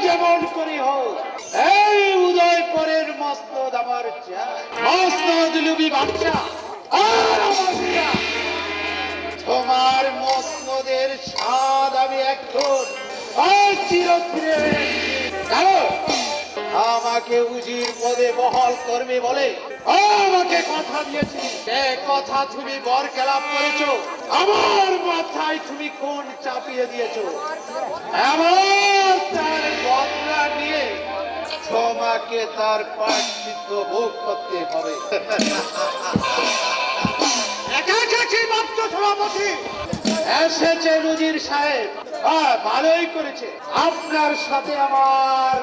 যেমন করে হোক এই উদয়পুরের মসনদ আমার চাই। মসনদ লুবি বাচ্চা তোমার মসনদের স্বাদ আমি এখন চিরতরে আমাকে উজির পদে বহাল করবে বলে আমাকে কথা দিয়েছি। সে কথা তুমি বরখেলাপ করেছো। আমার মাথায় তুমি কোন চাপিয়ে দিয়েছো। এমন তার বদলা নিয়ে তোমাকে তার প্রায়শ্চিত্ত ভোগ করতে হবে। সভাপতি এসেছে উজির সাহেব, ভালোই করেছে। আপনার সাথে আমার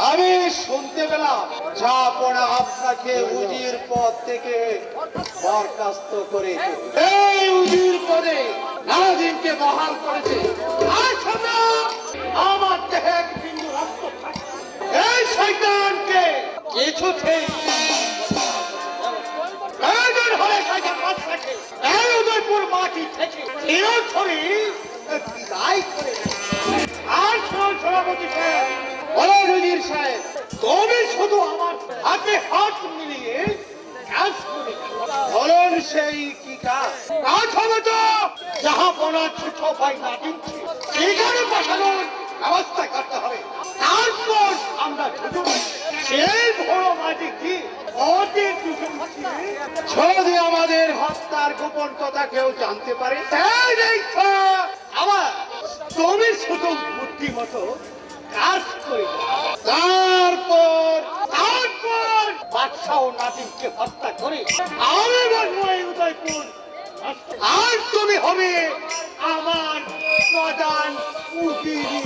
আমি শুনতে পেলাম ঝাপড়া আপনাকে উজির পদ থেকে বরখাস্ত করে এই উজির পদে নাদিমকে বহাল করেছে। আমার দেহে এক বিন্দু রক্ত থাকে। এই শয়তানকে কিছুতেই প্রয়োজন হলে শয়তান মাছ থাকে এই উদয়পুর মাটি থেকে চিরতরে বিদায় করে। আর সভাপতি সাহেব, উজির সাহেব, তুমি শুধু আমার হাতে হাত মিলিয়ে কাজ করে বলুন সেই কি কাজ? কাজ হবে তো যাহা বলার ছোট ভাই নাদিমকে সেখানে পাঠানোর ব্যবস্থা করতে হবে। তারপর আমরা সেই বড় মাটি কি যদি আমাদের হত্যার গোপন কথা কেউ জানতে পারে আবার তুমি শুধু বুদ্ধিমতো কাজ করে তারপর বাদশাহ নাদিমকে হত্যা করে আমি বলবো এই উদয়পুর আর তুমি হবে আমার প্রধান উজির।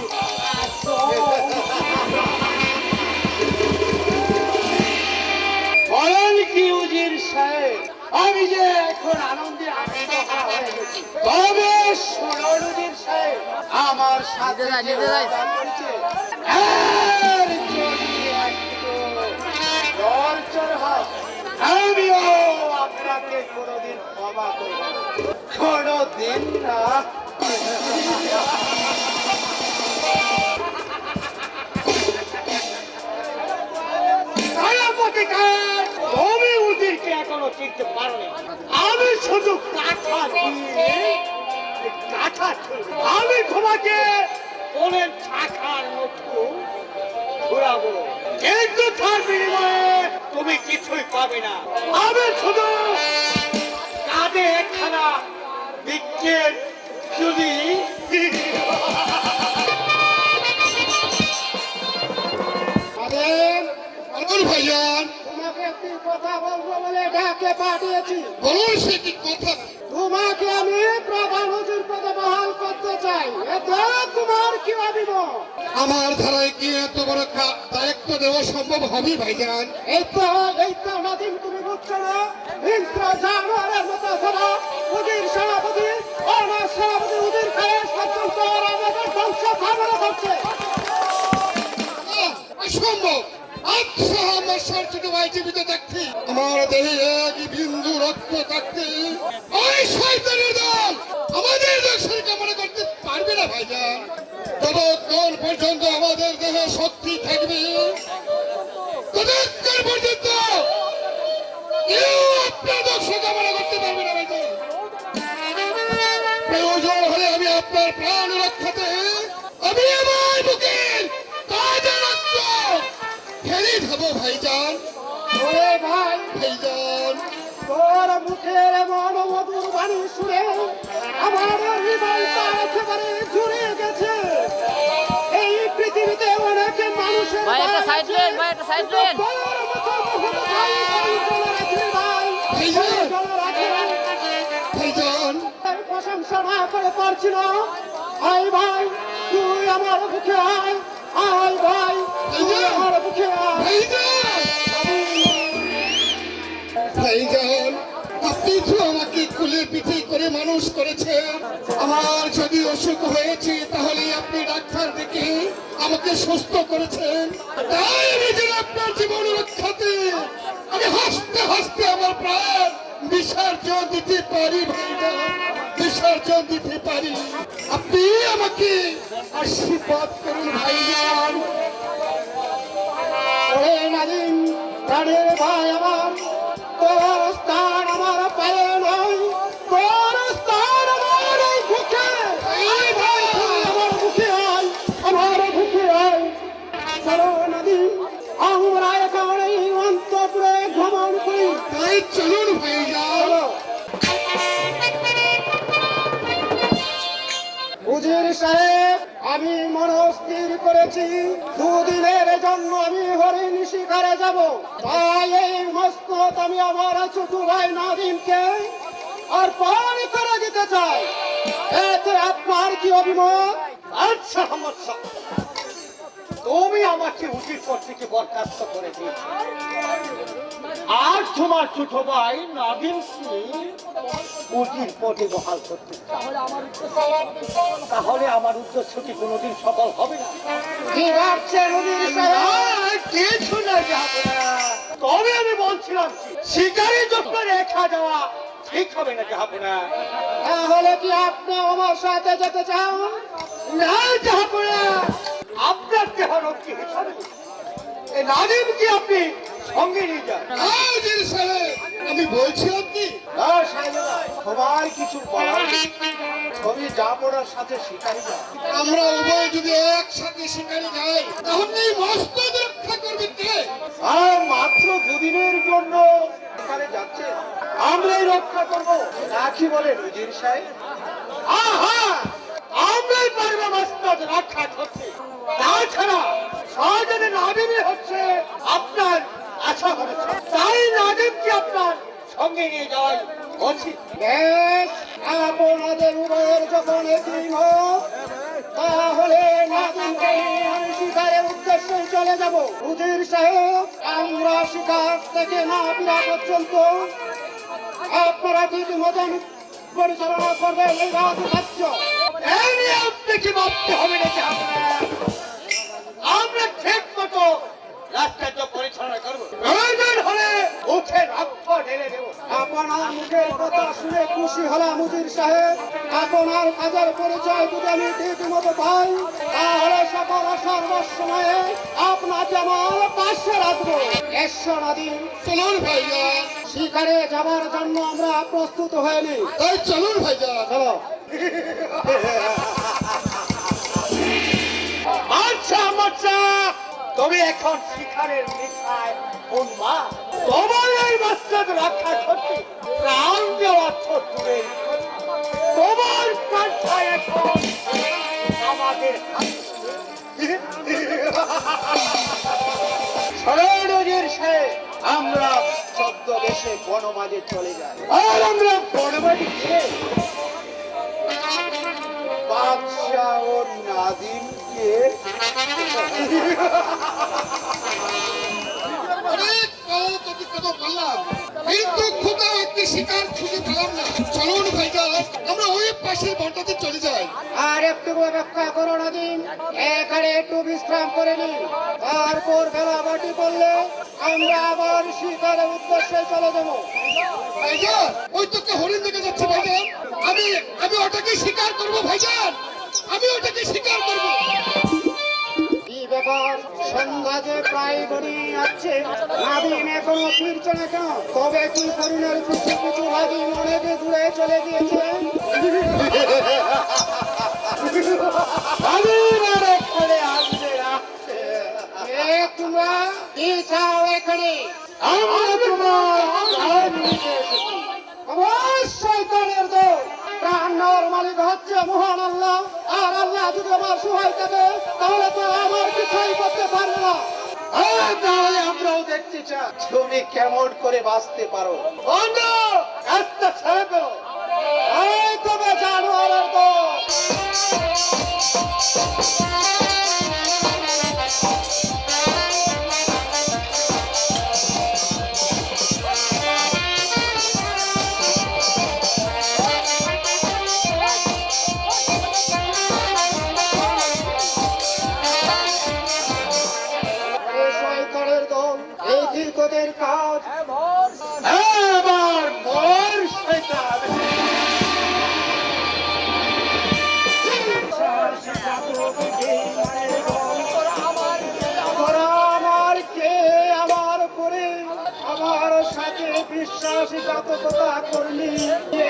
বলেন কি উজির সাহেব, আমি যে এখন আনন্দে আত্মহারা হয়ে গেছি। তবে শুনুন উজির সাহেব, আমার সাথে করেছে আমিও আপনাকে কোনোদিন ক্ষমা করব না, কোনোদিন না। তুমি উজিরকে এখনো চিনতে পারোনি। আমি শুধু কাঁথা দিয়ে আমি তোমাকে কোনের শাখার মতো ঘুরাবো, কিন্তু তার বিনিময়ে তুমি কিছুই পাবে না। আমি শুধু কাঁধে একখানা বৃক্ষের যদি ভাইজান তোমাকে একটি কথা বলবো বলে ডাকে পাঠিয়েছি। বলুন সে কি কথা? তোমাকে আমি প্রধান হুজুর পদে বহাল করতে চাই। এতে তোমার কি ভাবিব? আমার ধারায় কি এত বড় দায়িত্ব দেওয়া সম্ভব হবে ভাইজান? এই তো নাদিম, তুমি বুঝছো না? হিংস্র জানোয়ারের মতো সভা উজির সভাপতি আমার সভাপতি উজির খায়ের পর্যন্ত আমাদের ধ্বংস ভাবনা করছে। অসম্ভব। আচ্ছা, আমার ছোট ভাই জীবিত থাকতে, আমার দেহে এক বিন্দু রক্ত থাকতে ওই শয়তানের দল আমাদের দর্শন কামনা করতে পারবে না ভাইজান। ততক্ষণ পর্যন্ত আমাদের দেহে শক্তি থাকবে, ততক্ষণ পর্যন্ত কেউ আপনার দর্শন কামনা করতে পারবে না ভাইজান। প্রয়োজন হলে আমি আপনার প্রাণ রক্ষাতে আমি আমার বুকের তাজা রক্ত ফেলে দেবো ভাইজান। ওরে ভাই ভাইজান, তোর মুখের এমন মধুর বাণী শুনে আমার হৃদয়টা একেবারে জুড়ে গেছে। এই পৃথিবীতে অনেক মানুষের প্রশংসা না করে পারছি না। আয় ভাই, তুই আমার বুকে আয়। আয় ভাই, তুই আমার বুকে আয়। ভাইজান, আপনি তো আমাকে কুলে পিঠে করে মানুষ করেছেন। আমার যদি অসুখ হয়েছে তাহলে আপনি ডাক্তার দেখে আমাকে সুস্থ করেছেন। তাই আমি যেন আপনার জীবন রক্ষাতে আমি হাসতে হাসতে আমার প্রাণ বিসর্জন দিতে পারি ভাইজান, বিসর্জন দিতে পারি। আপনি আমাকে আশীর্বাদ করুন ভাইজান। ওরে নাদিম, প্রাণের ভাই আমার, তোর স্থান আমার পায়ে নয়, তোর স্থান আমার এই বুকে। আয় ভাই, তুই আমার বুকে আয়, আমার বুকে আয়। চলো নাদিম, আমরা এখন এই অন্তপুরে ভ্রমণ করি। তাই চলুন ভাইজান। চলো। উজির সাহেব, আমি মনস্থির করেছি দুদিনের জন্য আমি হরিণ শিকারে যাব। তাই এই মসনদ আমি আমার ছোট ভাই নাদিমকে অর্পণ করে দিতে চাই। এতে আপনার কি অভিমত? আচ্ছা আমার সাথে তুমি আমাকে উচিত পদ থেকে বরখাস্ত করে দিয়েছো, আর তোমার ছোট ভাই নাদিম সিং উচিত পদে বহাল করতে চাও। তাহলে আমার উদ্দেশ্য কি কোনোদিন সফল হবে না? কি ভাবছেন উজির সাহেব? আর কিছু না যাবে না। তবে আমি বলছিলাম কি, শিকারের জন্য রেখা যাওয়া ঠিক হবে না, যাবে না। তাহলে কি আপনি আমার সাথে যেতে চান? না যাবো না। আপনার দেহ রক্ষী হিসাবে এই নাদিমকে আপনি সঙ্গে নিয়ে যান। উজির সাহেব, আমি বলছিলাম কি, তোমার কিছু বলার নেই। তুমি যাবোনার সাথে শিকারি যাও। আমরা উভয় যদি একসাথে শিকারে যাই তাহলে এই মসনদ রক্ষা করবে কে? আর মাত্র দুদিনের জন্য এখানে যাচ্ছে, আমরাই রক্ষা করবো নাকি বলেন উজির সাহেব? হ্যাঁ, আমরাই পারবো মসনদ রক্ষা করতে। তাছাড়া সহজে নাদিমই হচ্ছে আপনার আশা করেছে, তাই নাদিমকে আপনার সঙ্গে নিয়ে যাওয়াই উচিত। বেশ, আপনাদের উভয়ের যখন একই মত, তাহলে নাদিমকে নিয়ে আমি শিকারের উদ্দেশ্যে চলে যাব। উজির সাহেব, আমরা শিকার থেকে না ফেরা পর্যন্ত আপনারা ঠিক মতন পরিচালনা করবেন এই রাজ্য। এই নিয়ে আপনাকে ভাবতে হবে না, যাবো না। আমরা ঠিক মতো রাস্তাটা পরিচালনা করবো, প্রয়োজন হলে উঠে রক্ত ঢেলে দেবো। আপনার মুখের কথা শুনে খুশি হলাম উজির সাহেব। আপনার কাজের পরিচয় যদি আমি ঠিক মতো পাই, তাহলে সকল সর্বসময়ে আপনাকে আমার পাশে রাখবো। এসো নাদিম, চলুন ভাইজান, শিকারে যাবার জন্য আমরা প্রস্তুত হয়নি। তাই চলুন ভাইজান। চলো। আচ্ছা, তুমি এখন শিকারের নেশায় উন্মাদ। তোমার এই মসনদ রক্ষা করতে প্রাণ দেওয়া ছোট্টে তোমার পাল্টায় এখন আমাদের সরোজির সাহেব, আমরা ছদ্মবেশে বনমাঝে চলে যাই। আর আমরা বনমাঝে গিয়ে বাদশাহ ও নাদিমকে অনেক কত বললাম, কিন্তু কোথাও একটি শিকার খুঁজে পেলাম না। চলুন ভাইজান, আমরা ওই পাশের বনটাতে চলে যাই। আর একটু অপেক্ষা করো নাদিম, এখানে একটু বিশ্রাম করে নি। তারপর বেলা বাটি পড়লে আমরা আবার শিকারের উদ্দেশ্যে চলে যাবো। ভাইজান, ওই তো একটা হরিণ দেখে যাচ্ছে ভাইজান। আমি ওটাকে শিকার করব ভাইজান, আমি ওটাকে শিকার করব। কি ব্যাপার, সন্ধ্যা যে প্রায় গড়িয়ে যাচ্ছে, নাদিম এখনো ফিরছে না কেন? তবে কি হরিণের পিছু পিছু নাদিম অনেক দূরে চলে গিয়েছে? তোমরা কি চাও এখানে? আমরা তোমার প্রাণ নিতে এসেছি। অবশ্যই তাদের দোষ। প্রাণ নেওয়ার মালিক হচ্ছে মহান আল্লাহ, আর আল্লাহ যদি আমার সহায় থাকে তাহলে তো আমার কিছুই করতে পারবে না। তাহলে আমরাও দেখতে চাই তুমি কেমন করে বাঁচতে পারো। বন্ধু, রাস্তা ছেড়ে দাও। এই তবে জানোয়ারের দোষ। এই শয়তানের দল, এই কি তোদের কাজ? এবার বড় বিশ্বাসঘাতকতা করলি,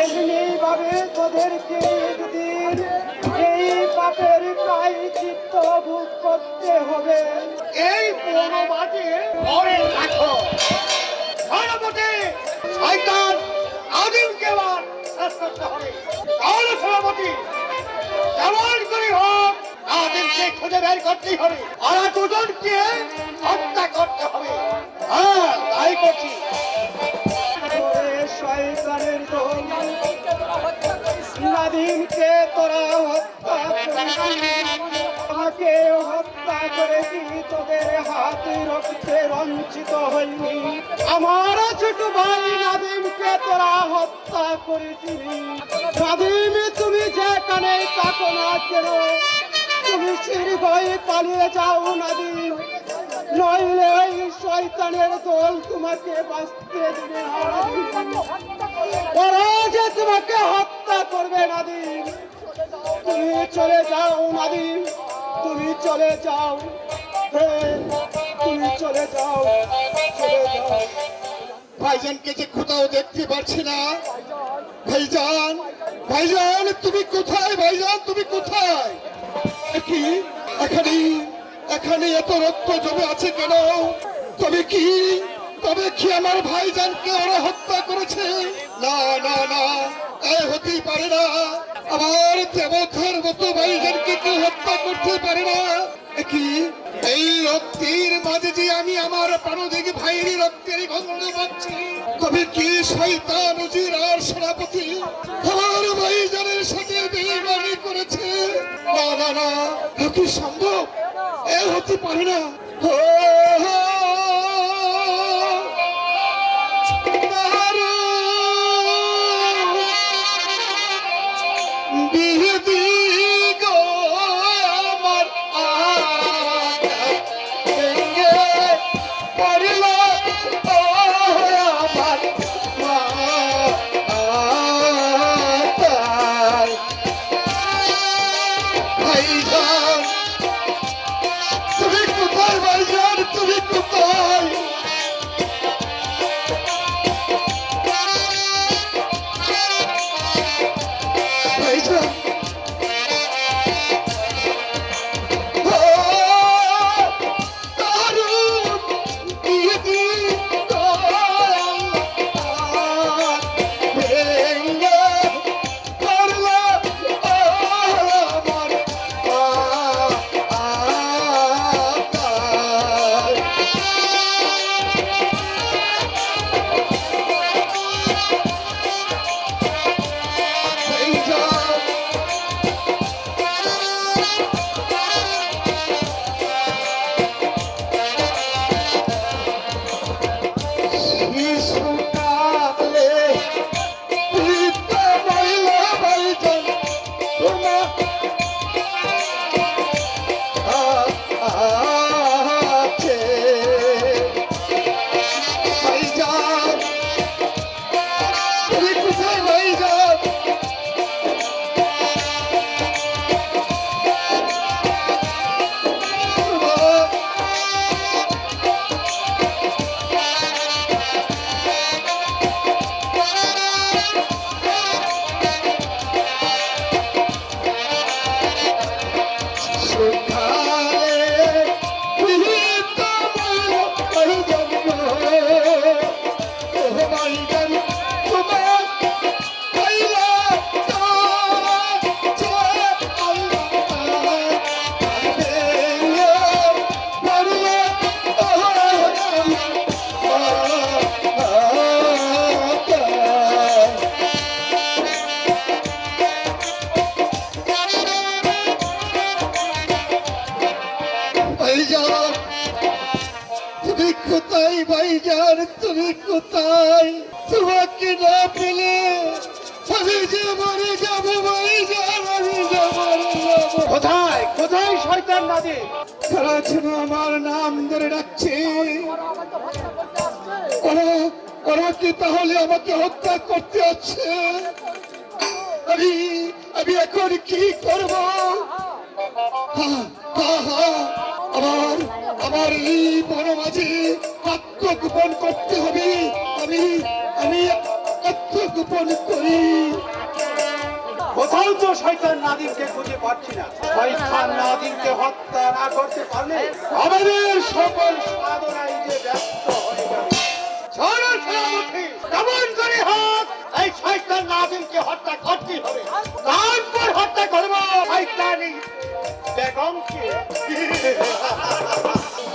এমনি ভাবে তোদেরকে একদিন এই পাপের প্রায়শ্চিত্ত ভোগ করতে হবে। এই পুরো মাটি পরে রাখো। সভাপতি শয়তান আদিমকে এবার শেষ করতে হবে। তাহলে সভাপতি যেমন করে হোক আদিমকে খুঁজে বের করতেই হবে, আর দুজনকে হত্যা করতে হবে। হ্যাঁ, তাই করছি। ওরে শয়তানের দল, নাদিমকে তোরা হত্যা করেছিস, আমাকে হত্যা করেছি, তোদের হাত রক্তে রঞ্চিত হয়নি। আমার ছোট ভাই নাদিমকে তোরা হত্যা করেছিলি। নাদিম, তুমি যেখানে থাকো না কেন, তুমি শীঘ্রই পালিয়ে যাও নাদিম, নইলে এই শয়তানের দল তোমাকে বাঁচতে দেবে না। ওরা যে তোমাকে হত্যা করবে নাদিম, তুমি চলে যাও নাদিম, তুমি চলে যাও, হে, তুমি চলে যাও, চলে যাও। ভাইজানকে যে কোথাও দেখতে পাচ্ছি না। ভাইজান, ভাইজান তুমি কোথায়? ভাইজান তুমি কোথায়? কি এখানে এখানে এত রক্ত জমে আছে কেন? তবে কি আমার ভাইজানকে ওরা হত্যা করেছে? না না না, এ হতেই পারে না। আমার দেবতার মতো ভাইজানকে কেউ হত্যা করতে পারে না। কি এই রক্তের মাঝে যে আমি আমার প্রাণদিক ভাইয়ের রক্তের গন্ধ পাচ্ছি, তবে কি শয়তান উজির আর সেনাপতি আমার ভাইজানের সাথে বেইমানি করেছে? না না না, এ কি সম্ভব? এ হতে পারে না। হো, হো, কোথায় ভাইজান, তুমি কোথায়? তোমাকে না পেলে আমি যে মরে যাবো ভাইজান, আমি যে মরে যাবো। কোথায় কোথায় শয়তান নাদিম? তারা যেন আমার নাম ধরে ডাকছে। ওরা কি তাহলে আমাকে হত্যা করতে হচ্ছে? আমি এখন কি করব? আমার এই বনমাঝে আত্মগোপন করতে হবে। আমি যাপন করি। কোথাও তো শয়তান নাদিমকে খুঁজে পাচ্ছি না। শয়তান নাদিমকে হত্যা না করতে পারলে আমাদের সকল সাধনাই যে ব্যর্থ হয়ে যাবে। চলো সেনাপতি, কেমন করে হোক এই শয়তান নাদিমকে হত্যা করতেই হবে। তারপর হত্যা করবো শয়তানি বেগমকে।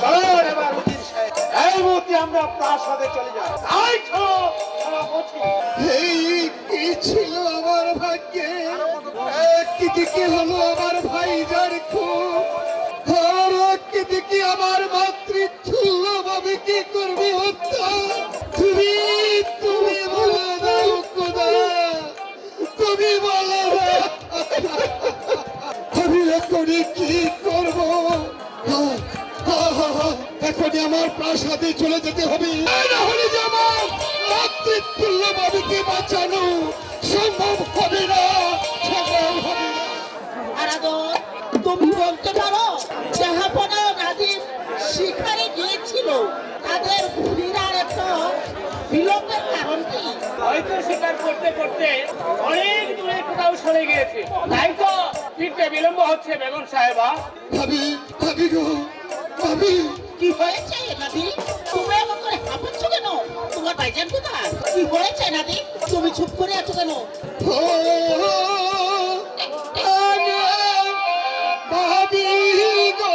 চলো এবার উজির সাহেব, এই মুহূর্তে আমরা প্রাসাদে চলে যাই। তাই চলো সেনাপতি। এই কি ছিল আমার ভাগ্যে, একদিকে হলো আমার ভাইজার খুব, আর একদিকে আমার মাতৃতুল্য ভাবে কি করবে হত্যা। তুমি তুমি বলে দাও খোদা, তুমি বলে দাও আমি এখনই কি করবো। এখনই আমার প্রাসাদে চলে যেতে হবে, না হলে যে আমার মাতৃতুল্য বাবুকে বাঁচানো সম্ভব হবে না, সম্ভব হবে না। আরাধন, তুমি বলতে পারো জাহাপনা নাদিম শিকারে গিয়েছিল, তাদের ফিরার একটা বিলম্বের কারণ কি? হয়তো শিকার করতে করতে অনেক দূরে কোথাও সরে গিয়েছে, তাই তো ফিরতে বিলম্ব হচ্ছে বেগম সাহেবা। ভাবি ভাবি গো ভাবি, কি হয়েছে নাদিম? তুমি এমন করে হাঁপাচ্ছ কেন? তোমার ভাইজান কোথায়? কি হয়েছে নাদিম? তুমি চুপ করে আছো কেন? ও ভাবি গো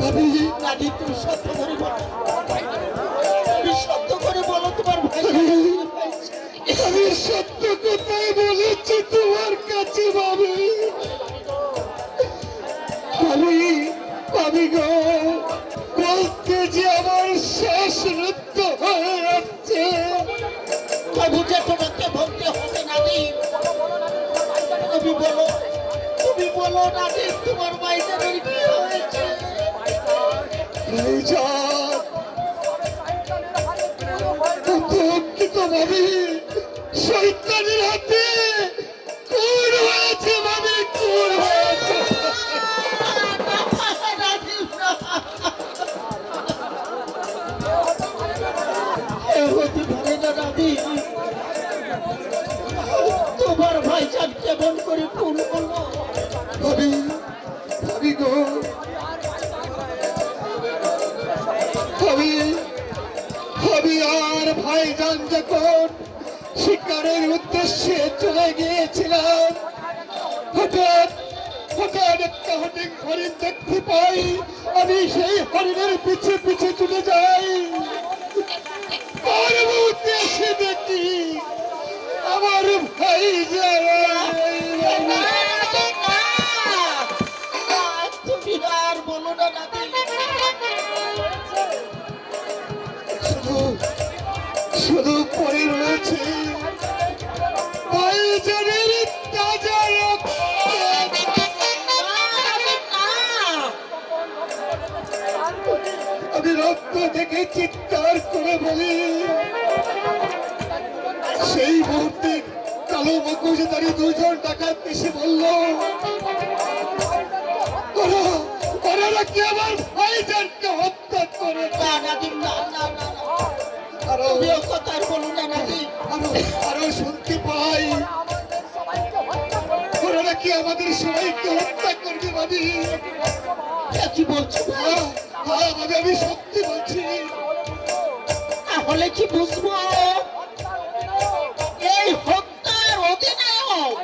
আমার নাদিম, তুমি সত্য করে বলো, তুমি সত্য করে বলো তোমার ভাই। আমি সত্য কথাই বলেছি তোমার কাছে ভাবি। ভাবি ভাবি গো, বলতে যে আমার শ্বাস রুদ্ধ হয়ে যাচ্ছে। তবু যে তোমাকে বলতে হবে নাদিম, তুমি বলো নাদিম, তোমার ভাইজানের কি হয়েছে? ভাবি শয়তানের হাতে খুন হয়েছে, ভাবি খুন হয়েছে। হতে পারে না নাদিম, তোমার ভাইজান কেমন করে খুন করলো? ভাবি ভাবি গো ভাবি, ভাবি আর ভাইজান যখন শিকারের উদ্দেশ্যে চলে গিয়েছিলাম, হঠাৎ হঠাৎ একটা হরিণ দেখতে পাই। আমি সেই হরিণের পিছে পিছে চলে যাই, পরবর্তী এসে দেখি আমার ভাইজান। তুমি আর বলো না নাদিম, শুধু পড়ে রয়েছে ভাইজানের তাজা রক্ত। আমি রক্ত দেখে চিৎকার করে বলি, সেই মুহূর্তে কালো মুখোশধারী দুজন ডাকাত এসে বলল, ওরা নাকি আমার ভাইজানকে হত্যা করে। না নাদিম, না না না না। আরো তুমি ও কথা আর বলো না নাদিম। আরো শুনতে পাই ওরা নাকি আমাদের সবাইকে হত্যা করবে। ভাবি কি বলছো ভাই? ভাবি আমি সত্যি বলছি। তাহলে কি বুঝবো এই হত্যার অধিনায়ক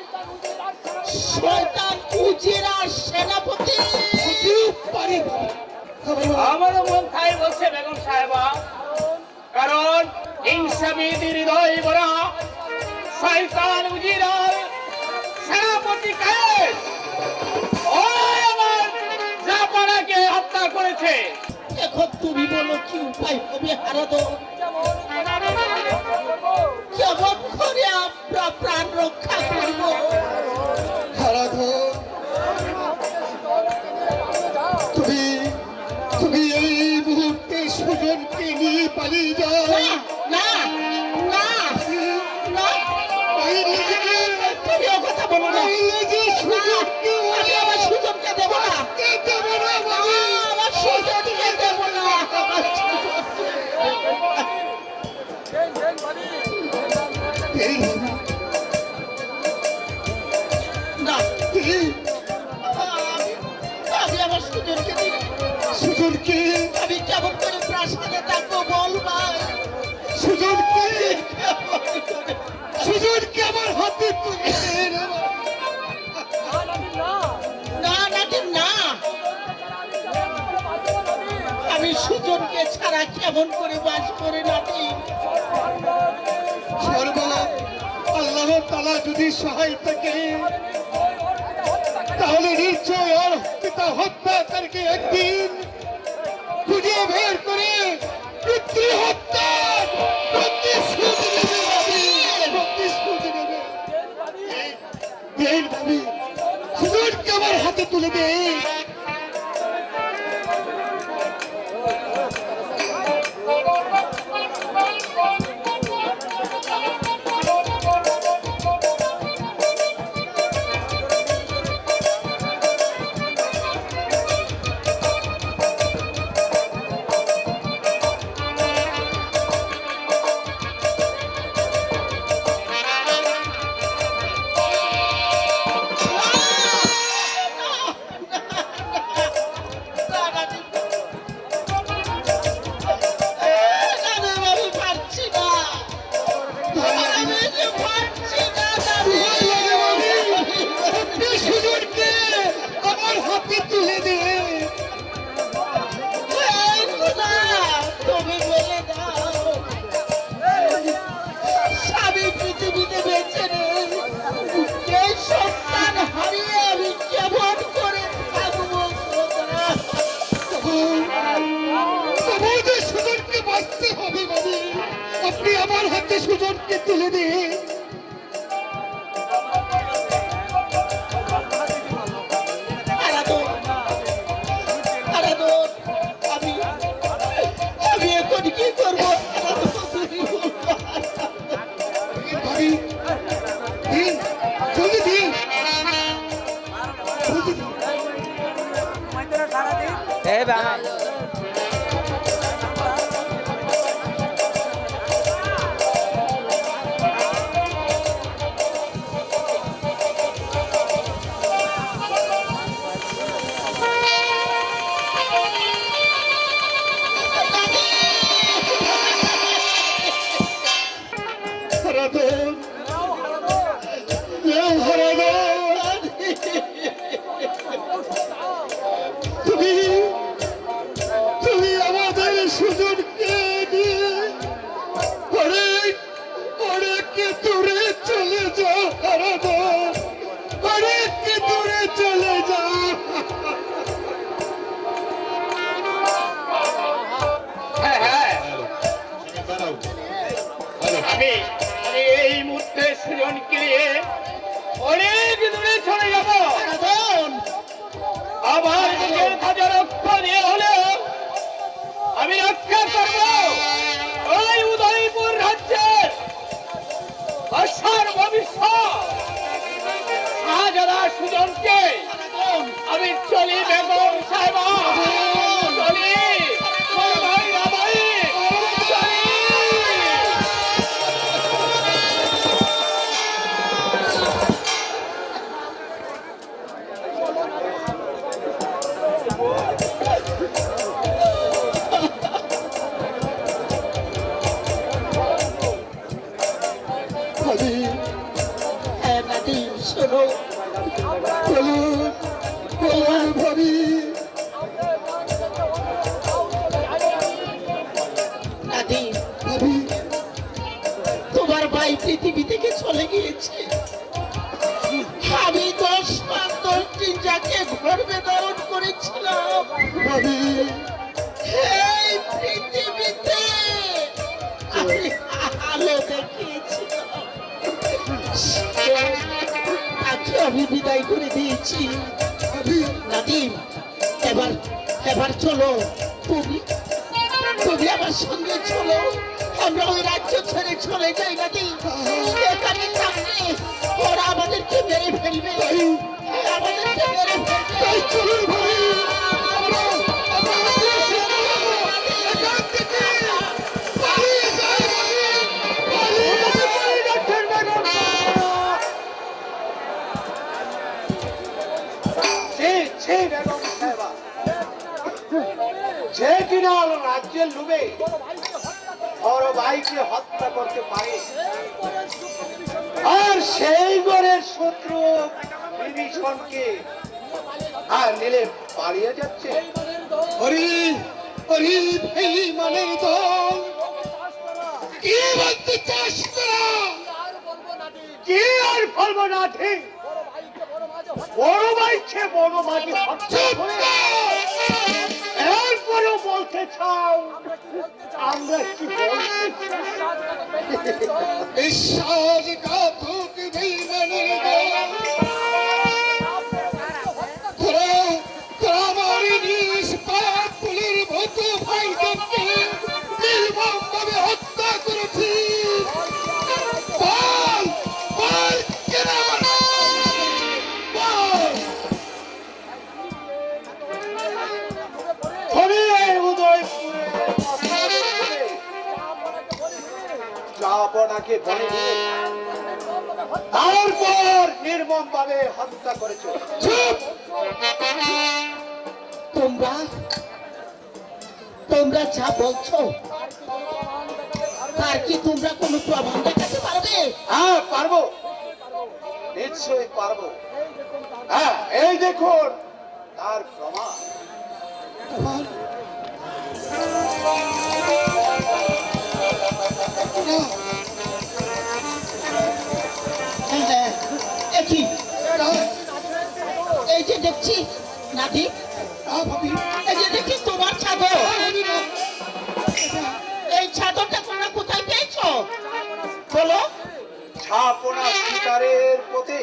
শয়তান উজিরার সেনাপতি? পারি আমারও মন তাই বলছে বেগম সাহেবা, কারণ হিংসাবিদ হৃদয় ভরা শয়তান উজিরার সেনাপতি কায়েস ওই আমার জাপানাকে হত্যা করেছে। এখন তুমি বলো কি উপায় হবে হারাদো? কেমন করে আমরা প্রাণ রক্ষা করব? হারাধন, তুমি এই মুহূর্তে সুজনকে নিয়ে পালিয়ে যাও। না না না, তুমি ও কথা বলো না। আমি আমার সুজনকে দেবো না, আমার সুজনকে দেবো না, আমার না, আমি আমার সুজনকে দিই। সুজনকে আমি কেমন করে প্রাসাদে থাকবো বল ভাই? সুজনকে আমার হাতে তুলে দে। না নাদিম না, আমি সুজনকে ছাড়া কেমন করে বাস করে নাদিম? সর্বদা আল্লাহ তাআলা যদি সহায় থাকে তাহলে নিশ্চয় আর পিতা হত্যাকারীকে একদিন খুঁজে বের করে পিতৃ হত্যার প্রতিশোধ নেবে। প্রতিশোধ নেবে। এই ভাবি সুজনকে আমার হাতে তুলে দে। আমি পারছি না, আমি যে পারছি না সুজনকে আমার হাতে তুলে দে। তুমি বলে দাও, স্বামী পৃথিবীতে বেঁচে নেই, এই সন্তান হারিয়ে আমি কেমন করে থাকবো? আমাদের সুজনকে বাঁচতে হবে। বাবু আপনি আমার হাতে সুজনকে তুলে দে। আমি এখন কি করবো? ভাবি দিন জলদি দিন। হারাধন, হারাধন, তুমি আমাদের সুজনকে নিয়ে অনেক দূরে চলে যাও। হারাধন, অনেক দূরে চলে যাও। হ্যাঁ হ্যাঁ, আমি এই মুহূর্তে সুজনকে নিয়ে অনেক দূরে চলে যাব। আবার নিজের খাজা রক্ত দিয়ে হলেও রক্ষা করবো ওই উদয়পুর রাজ্যের আশার ভবিষ্যৎ শাহজাদা সুজনকে আমি চলি বেগম সাহেবা চলি বড় ভাই বাবাই চলি। ভাবি হ্যাঁ নাদিম শোনো, বলুন বলুন ভাবি নাদিম ভাবি তোমার ভাই পৃথিবী থেকে চলে গিয়েছে। আমি 10 মাস 10 দিন যাকে গর্ভে ধারণ করেছিলাম ভাবি এই পৃথিবীতে আমি আলো দেখিয়েছিলাম, তাকে আমি বিদায় করে দিয়েছি। ভাবি নাদিম এবার এবার চলো, তুমি তুমি আমার সঙ্গে চলো, আমরা ওই রাজ্য ছেড়ে চলে যাই। নাদিম এখানে থাকলে ওরা আমাদেরকে মেরে ফেলবে, আমাদেরকে মেরে ফেলবে। তাই চলুন ভাবি আমরা আমরা এখান থেকে পালিয়ে যাই ভাবি পালিয়ে ডাক্তার বেগম ছি বেগম সাহেবা, যে কিনা রাজ্যের লোভে বড় ভাইকে হত্যা করতে পারে আর সেই ঘরের শত্রু বিভীষণকে আর নিলে পালিয়ে যাচ্ছে। হরি হরি এই মানের দল কি বলতে চাস তোরা? কি আর বলবো না, ঠিক বড় ভাইকে বড় মাঝে হত্যা চুপ করে কর! এরপরেও বলতে চাও আমরা কি বলতে বিশ্বাসঘাতক বেঈমানের দল তোরা তোরা আমার নিষ্পাপ ফুলের মতো ভাইদেরকে নির্মমভাবে হত্যা করেছিস। বল বল কেন বল ধরে উদয়পুরে যাবনাকে বনে নিয়ে তারপর নির্মম ভাবে হত্যা করেছে। চুপ! তোমরা তোমরা যা বলছো তার কি তোমরা কোনো প্রমাণ দেখাতে পারবে? হ্যাঁ পারবো, নিশ্চয়ই পারবো। হ্যাঁ এই দেখুন তার প্রমাণ। আমার হ্যাঁ, এ কি? এই যে দেখছি নাদিম, ভাবি এই যে দেখছি তোমার চাদর, এই চাদরটা তোমরা কোথায় পেয়েছো বলো? ছাপনা শিকারের পথে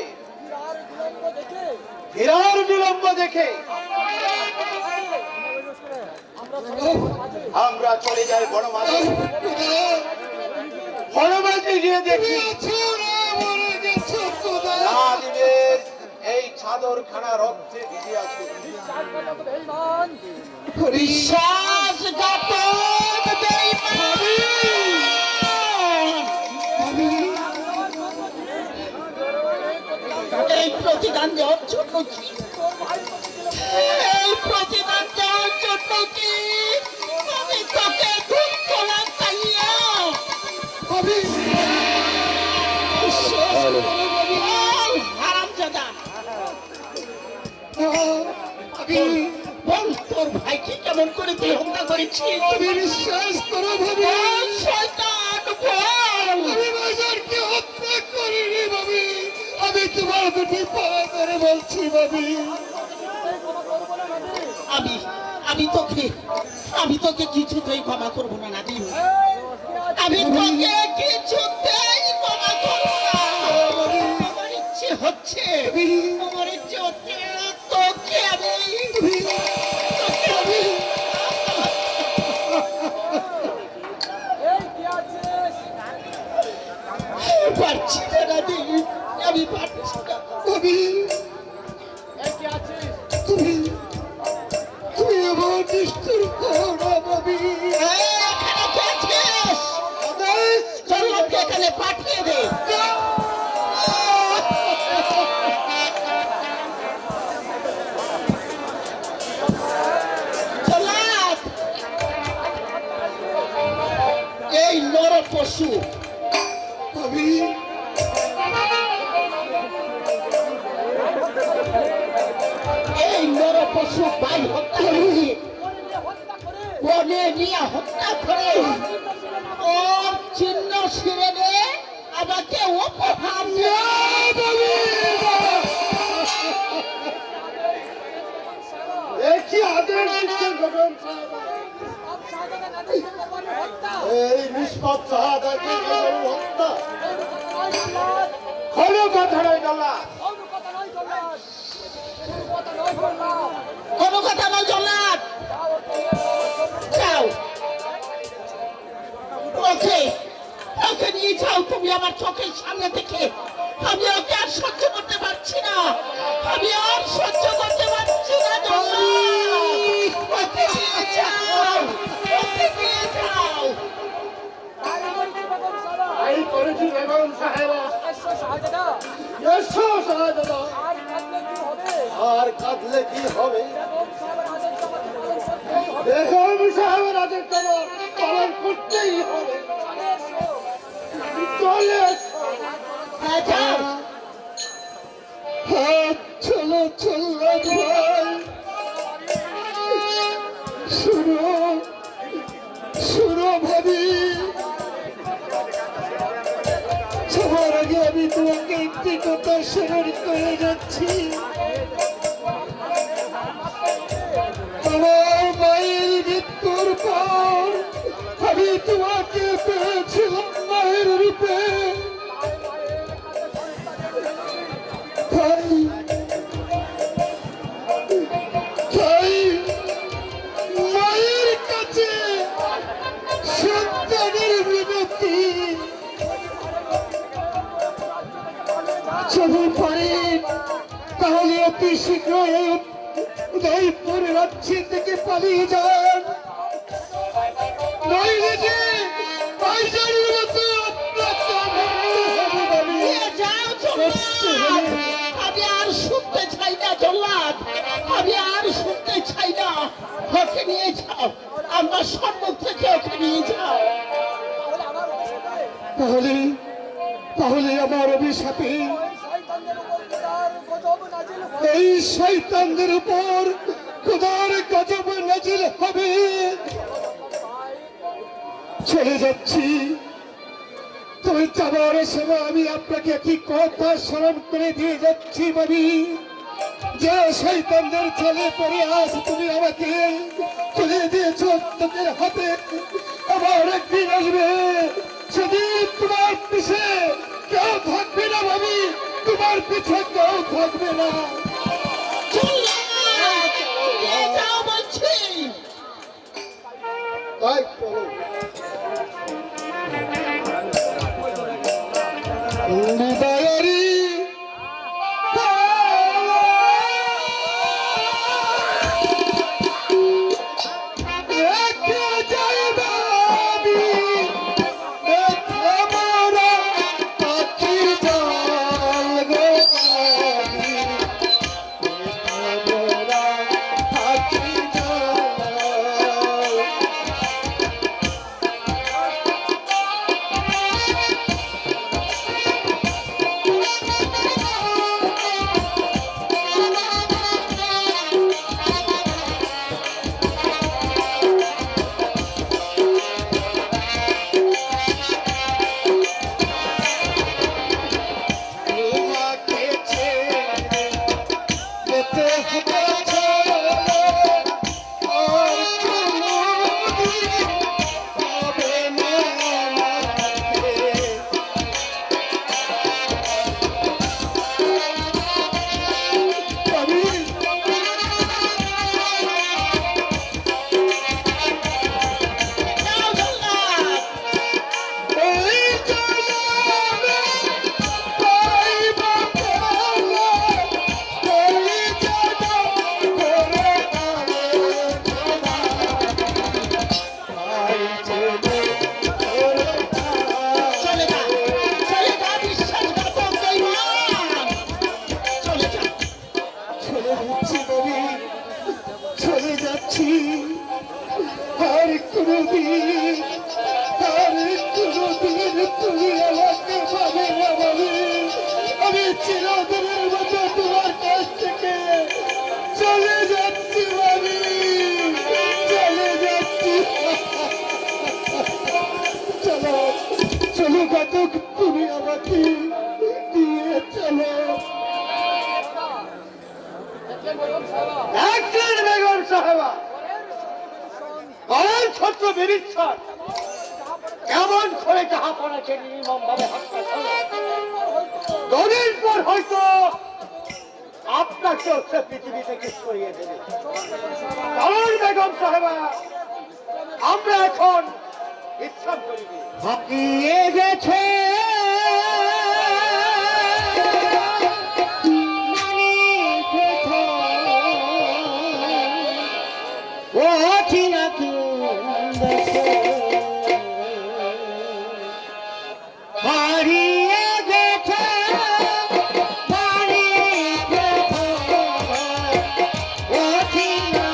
ফেরার বিলম্ব দেখে আমরা চলে যাই বনমালী। বনমালী গিয়ে দেখি নাদিমের এই চাদরখানা রক্তে ভিজে আছে। বিশ্বাসঘাতক বেঈমান! এই প্রতিদান দেওয়ার জন্য কি, এই প্রতিদান দেওয়ার জন্য কি আমি তোকে খুন করলাম তাইয়া? বল, হারামজাদা, বল তোর ভাইকে কেমন করে তুই হত্যা করেছিস? বিশ্বাস করো ভাবি বল, শয়তান, বল। আমি বাজারকে হত্যা করিনি ভাবি, আমি তোমার দুটি পা করে বলছি ভাবি। আমি আমি তোকে কিছুতেই ক্ষমা করবো না নাদিম, আমি তোকে কিছুতেই ক্ষমা করবো না। আমার ইচ্ছে হচ্ছে তোকে আমি নর পশু আমি এই নর পশু ভাই হত্যা করে বনে নিয়ে হত্যা করে ওর চিহ্ন ছিঁড়ে দিয়ে আমাকে উপহার দেখি আদেশ দিচ্ছেন বেগম সাহেব। এই নিষ্পাপ শাহাদাতের বেগম হত্যা কোনো কথা নয় গলা। কোনো কথা নয় জল্লাদ যাও ওকে ওকে নিয়ে যাও তুমি আমার চোখের সামনে থেকে আমি ওকে আর সহ্য করতে পারছি না আমি আর সহ্য করতে পারছি না জল্লাদ ওকে নিয়ে যাও ওকে নিয়ে যাও এই করেছি বেগম সাহেব। এসো শাহজাদা। আর কাঁদলে কি হবে? বেগম সাহেবের আদেশ তোমার পালন করতেই হবে। চলে এসো। হ্যাঁ যাও হ্যাঁ চলো চলো ভাই শুনো শুনো ভাবি সবার আগে আমি তোমাকে একটি কথা স্মরণ করে যাচ্ছি আমার মায়ের মৃত্যুর পর আমি তোমাকে পেয়েছিলাম মায়ের রূপে তাই তাই মায়ের কাছে সন্তানের বিনতি যদি পারেন তাহলে অতি শীঘ্র এই উদয়পুর রাজ্য থেকে পালিয়ে যান নইলে যে ভাইজানের মতো আপনাকে মরতে হবে বলে। নিয়ে যাও জল্লাদ আমি আর শুনতে চাই না জল্লাদ আমি আর শুনতে চাই না ওকে নিয়ে যাও আমার সম্মুখ থেকে ওকে নিয়ে যাও তাহলে তাহলে আমার অভিশাপে এই শয়তানদের উপর খোদার গজব নাজিল হবে চলে যাচ্ছি তবে যাবার সময় আমি আপনাকে কি কথা স্মরণ করে দিয়ে যাচ্ছি ভাবি যে শয়তানদের ছেলে পরে আজ তুমি আমাকে তুলে দিয়েছ তোদের হাতে আমার একদিন আসবে সেদিন তোমার পিছে কেউ থাকবে না ভাবি তোমার পিছে কেউ থাকবে না জল্লাদ নিয়ে যাও বলছি তাই চলো। বিদায়ারি রেখে যাইবা আমি আমার পাখির জাল গো আমি পাখির জাল তোমাকে ছেড়ে যেতে হবে চলো আর কোনোদিন হবে না আমাকে আমি যাও জল্লাদ এই জনমে পাইব কেলা এই জনম করে আরে খোদা আই জেনে করে চলে যা বিশ্বাসঘাতক বেঈমান চলে যা চলে যাচ্ছি বাবি চলে যাচ্ছি আর কোনোদিন আর তুমি আমাকে পাবে না বলি আমি চিরদিনের মতো তোমার কাছ থেকে চলে যাচ্ছি ভাবি, চলে যাচ্ছি। চলো চলো ঘাতক, তুমি আমাকে দিয়ে চলো। দেখলেন বেগম সাহেবা, করেন ছত্র বিরিচ্ছার কেমন করে জাহাপনাকে নির্মম ভাবে হত্যা করে। দুদিন পর হয়তো আপনাকেও সে পৃথিবী থেকে সরিয়ে দেবে। চলুন বেগম সাহেবা, আমরা এখন বিশ্রাম করিনি। হাঁপিয়ে গেছে ও চিনা হারিয়ে গেছে ও চিনা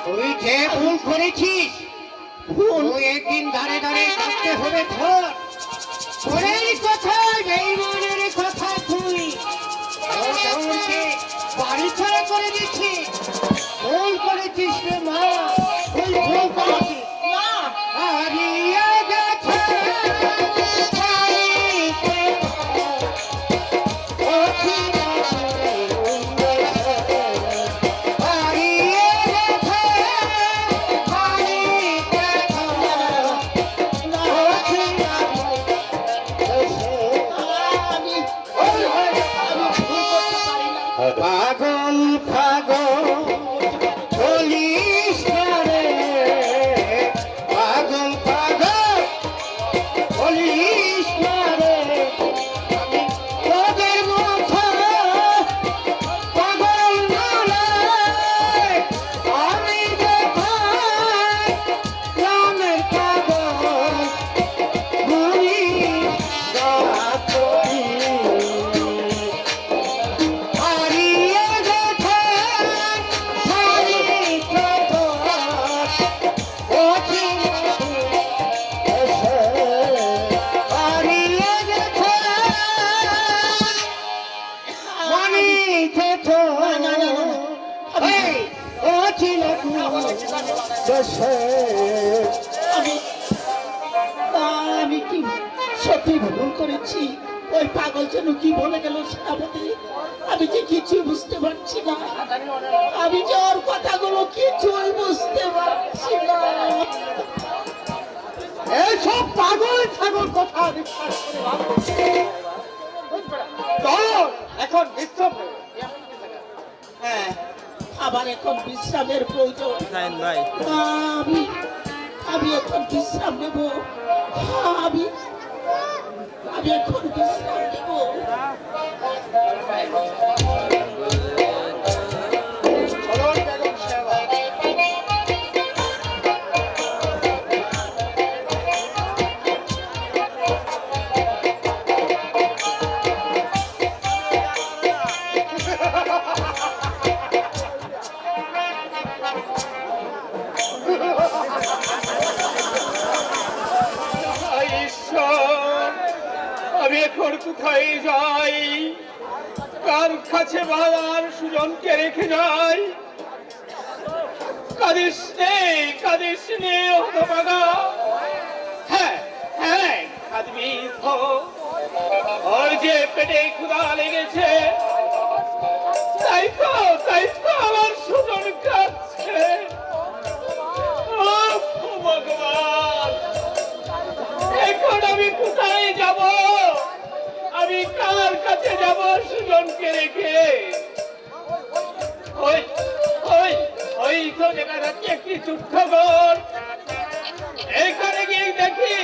তুই যে ভুল করেছিস তুই একদিন দাঁড়ে দাঁড়ে কাঁদতে হবে তোর। তোরের কথায় বেঈমানের কথা তুই তোকে বাড়ি ছাড়া করে দিচ্ছিস। ভুল করেছিস রে মা, তুই ভুল করেছিস। হারিয়ে গেছে পাগল পাগল বলিস না রে, পাগল পাগল বলিস না রে, তোদের মতো পাগল নয় আমি কোথায় গ্রামের পাগল ঘুরি রাত্রি। হারিয়ে গেছে ছিল দেশে আমি আমি কি সত্যি ভুল করেছি? ওই পাগল যেন কি বলে গেল সেনাপতি, আমি যে কিছু বুঝতে পারছি না। আমি যে ওর কথাগুলো কিছুই বুঝতে পারছি না। এইসব পাগল ছাগল কথা বিশ্বাস করে লাভ নেই। চলো এখন বিশ্রাম নেব। হ্যাঁ, আমার এখন বিশ্রামের প্রয়োজন। আমি আমি এখন বিশ্রাম নেব। আমি আমি এখন বিশ্রাম নেব। চলো বেগম সাহেবা। ঈশ্বর, আমি এখন কোথায় যাই? কার কাছে বাবার সুজনকে রেখে যাই? কাঁদিস নে হতভাগা। হ্যাঁ হ্যাঁ, কাঁদবি তো। ওর যে পেটে ক্ষুধা লেগেছে, তাই তো আমার সুজন কাঁদছে। ও ভগবান, এখন আমি কোথায় যাব? আমি কার কাছে যাব সুজনকে রেখে? ওই ওই ওই তো দেখা যাচ্ছে একটি ছোট্ট ঘর। এখানে গিয়ে দেখি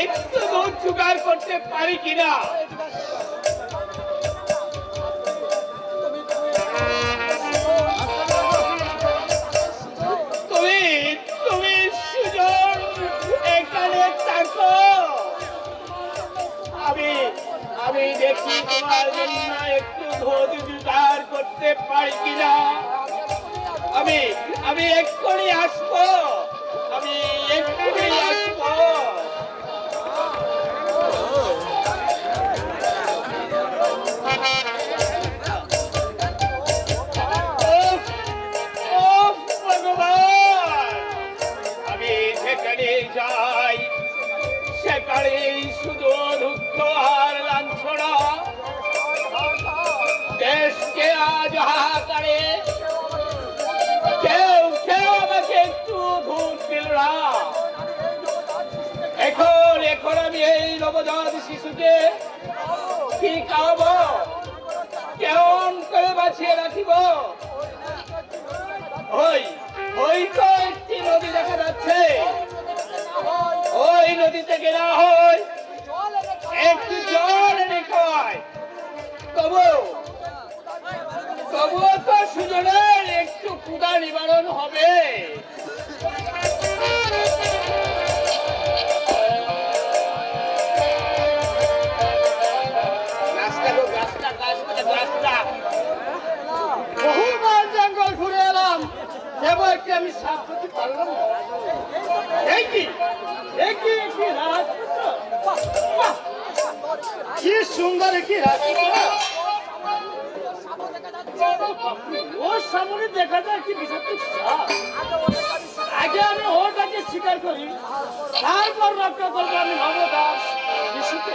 একটু দুধ জোগাড় করতে পারি কিনা। তুমি সুজন এখানে থাকো। আমি দেখি তোমার জন্য একটু দুধ জোগাড় করতে পারি কিনা। আমি এক্ষুনি আসবো। আমি এক্ষুনি আসবো। উফ, উফ, ভগবান, আমি যেখানে যাই সেখানে শুধু দুঃখ আর লাঞ্ছনা। দেশকে আজ হাহাকারে কেউ আমাকে একটু ঘুম দিল না। এখন আমি এই নবজাত শিশুকে কি খাওয়াবো? কেমন করে বাঁচিয়ে রাখিব? ওই তো একটি নদী দেখা যাচ্ছে। ওই নদী থেকে না হয় একটু জল এনে খাওয়ায়। তবুও তো সুজনের একটু ক্ষুধা নিবারণ হবে। বহুবার জঙ্গল ঘুরে এলাম, এবার কি আমি সাপ করতে পারলাম না। একই রাজপুত্র, বাহ, কি সুন্দর একটি রাজপুত্র। ওর সামনে দেখা যায় কি বিষাক্ত সাপ। আগে আমি ওটাকে স্বীকার করি, তারপর রক্ষা করবো আমি নবদাস শিশুকে।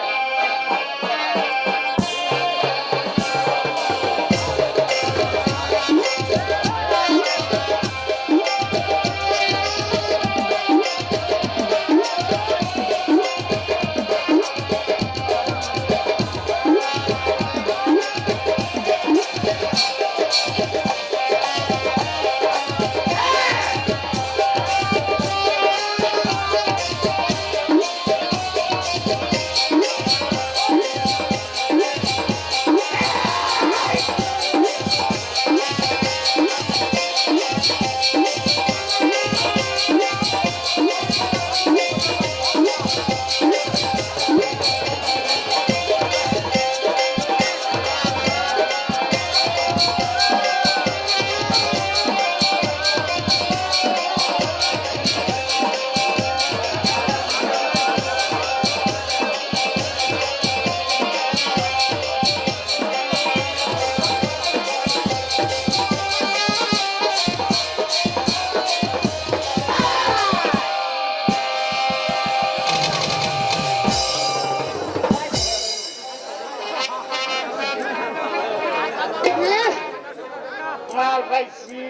পাইছি।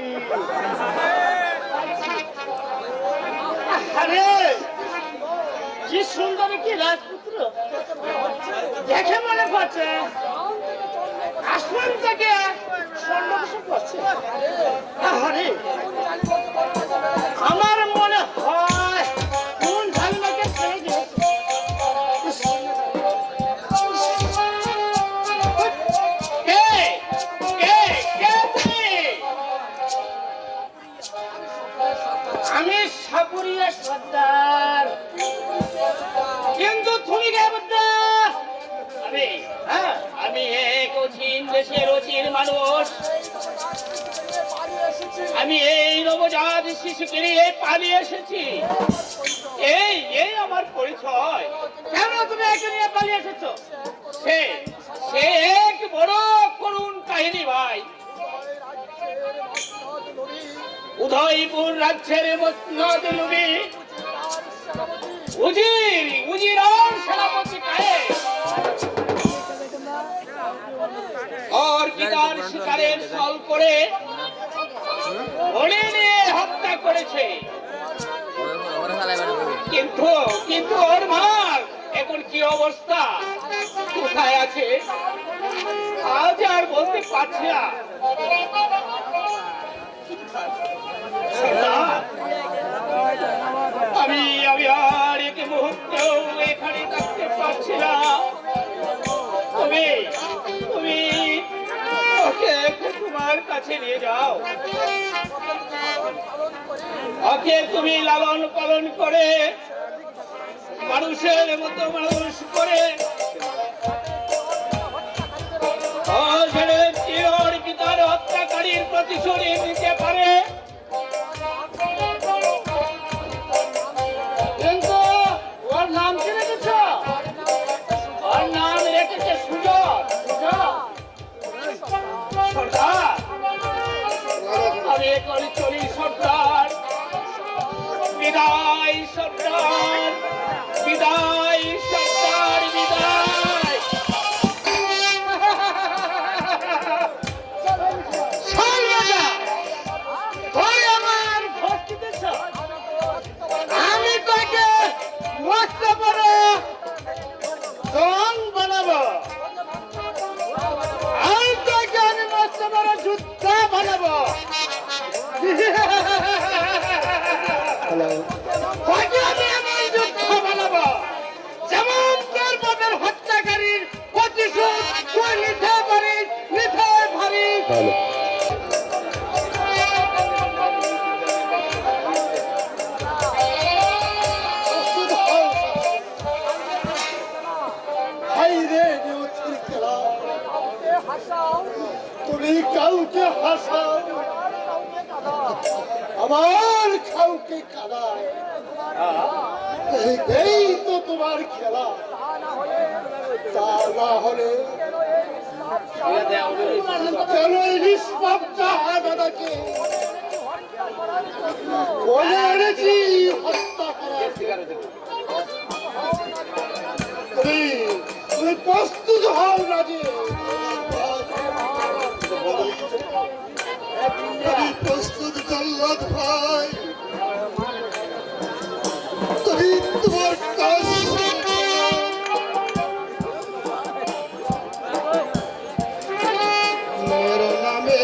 আরে কি সুন্দর কি রাজপুত্র, দেখে মনে করছে আসমান থেকে স্বর্ণবর্ষণ করছে। আরে আমার মনে হয় কোন ঝালনাকে ছেড়ে দিয়েছে। কে কে কে তুমি? আমি সাপুরিয়া সর্দার, কিন্তু তুমি কে বুদ্ধা? আমি এক অধীন দেশের অধীন মানুষ। আমি এই নবজাত শিশুকে নিয়ে পালিয়ে এসেছি। এই এই আমার পরিচয়। কেন তুমি একে নিয়ে পালিয়ে এসেছো? সে সে এক বড় করুণ কাহিনী ভাই। উদয়পুর রাজ্যের মসনদ নবী উজির সেনাপতি কায়ে और পিতার শিকারের ছল করে হরিণে হত্যা করেছে। কিন্তু কিন্তু ওর মার এখন কি অবস্থা, কোথায় আছে আজ আর বলতে পারছি না। আমি আমি আর এক মুহূর্তেও এখানে থাকতে পারছি না। তুমি তুমি ওকে তোমার কাছে নিয়ে যাও। ওকে তুমি লালন পালন করে মানুষের মতো মানুষ করে ওর পিতার হত্যাকারীর প্রতিশোধ নিতে পারে। কিন্তু ওর নাম কি রেখেছ? ওর নাম রেখেছে সুযোগ। সর্দার, আমি এখন চলি সর্দার। বিদায় সর্দার, বিদায় সর্দার, বিদায়। আমি তাকে মস্ত বড় দল বানাবো। আমি তাকে আমি মস্ত বড় যুদ্ধ বানাবো। তাকে আমি এমন যুদ্ধ বানাবো যেমন তোর বাপের হত্যাকারীর প্রতিশোধ তুই নিতে পারিস, নিতে পারিস। তুমি কাউকে হাসাও, আমার কাউকে কাঁদায়। এই তো তোমার খেলা। তা না হলে কেন এই নিষ্পাপ দাদাকে বলে এনেছি হত্যা করা। তুমি প্রস্তুত হও না যে? আমি প্রস্তুত জল্লাদ ভাই। তুমি তোমার কাজ মের নামে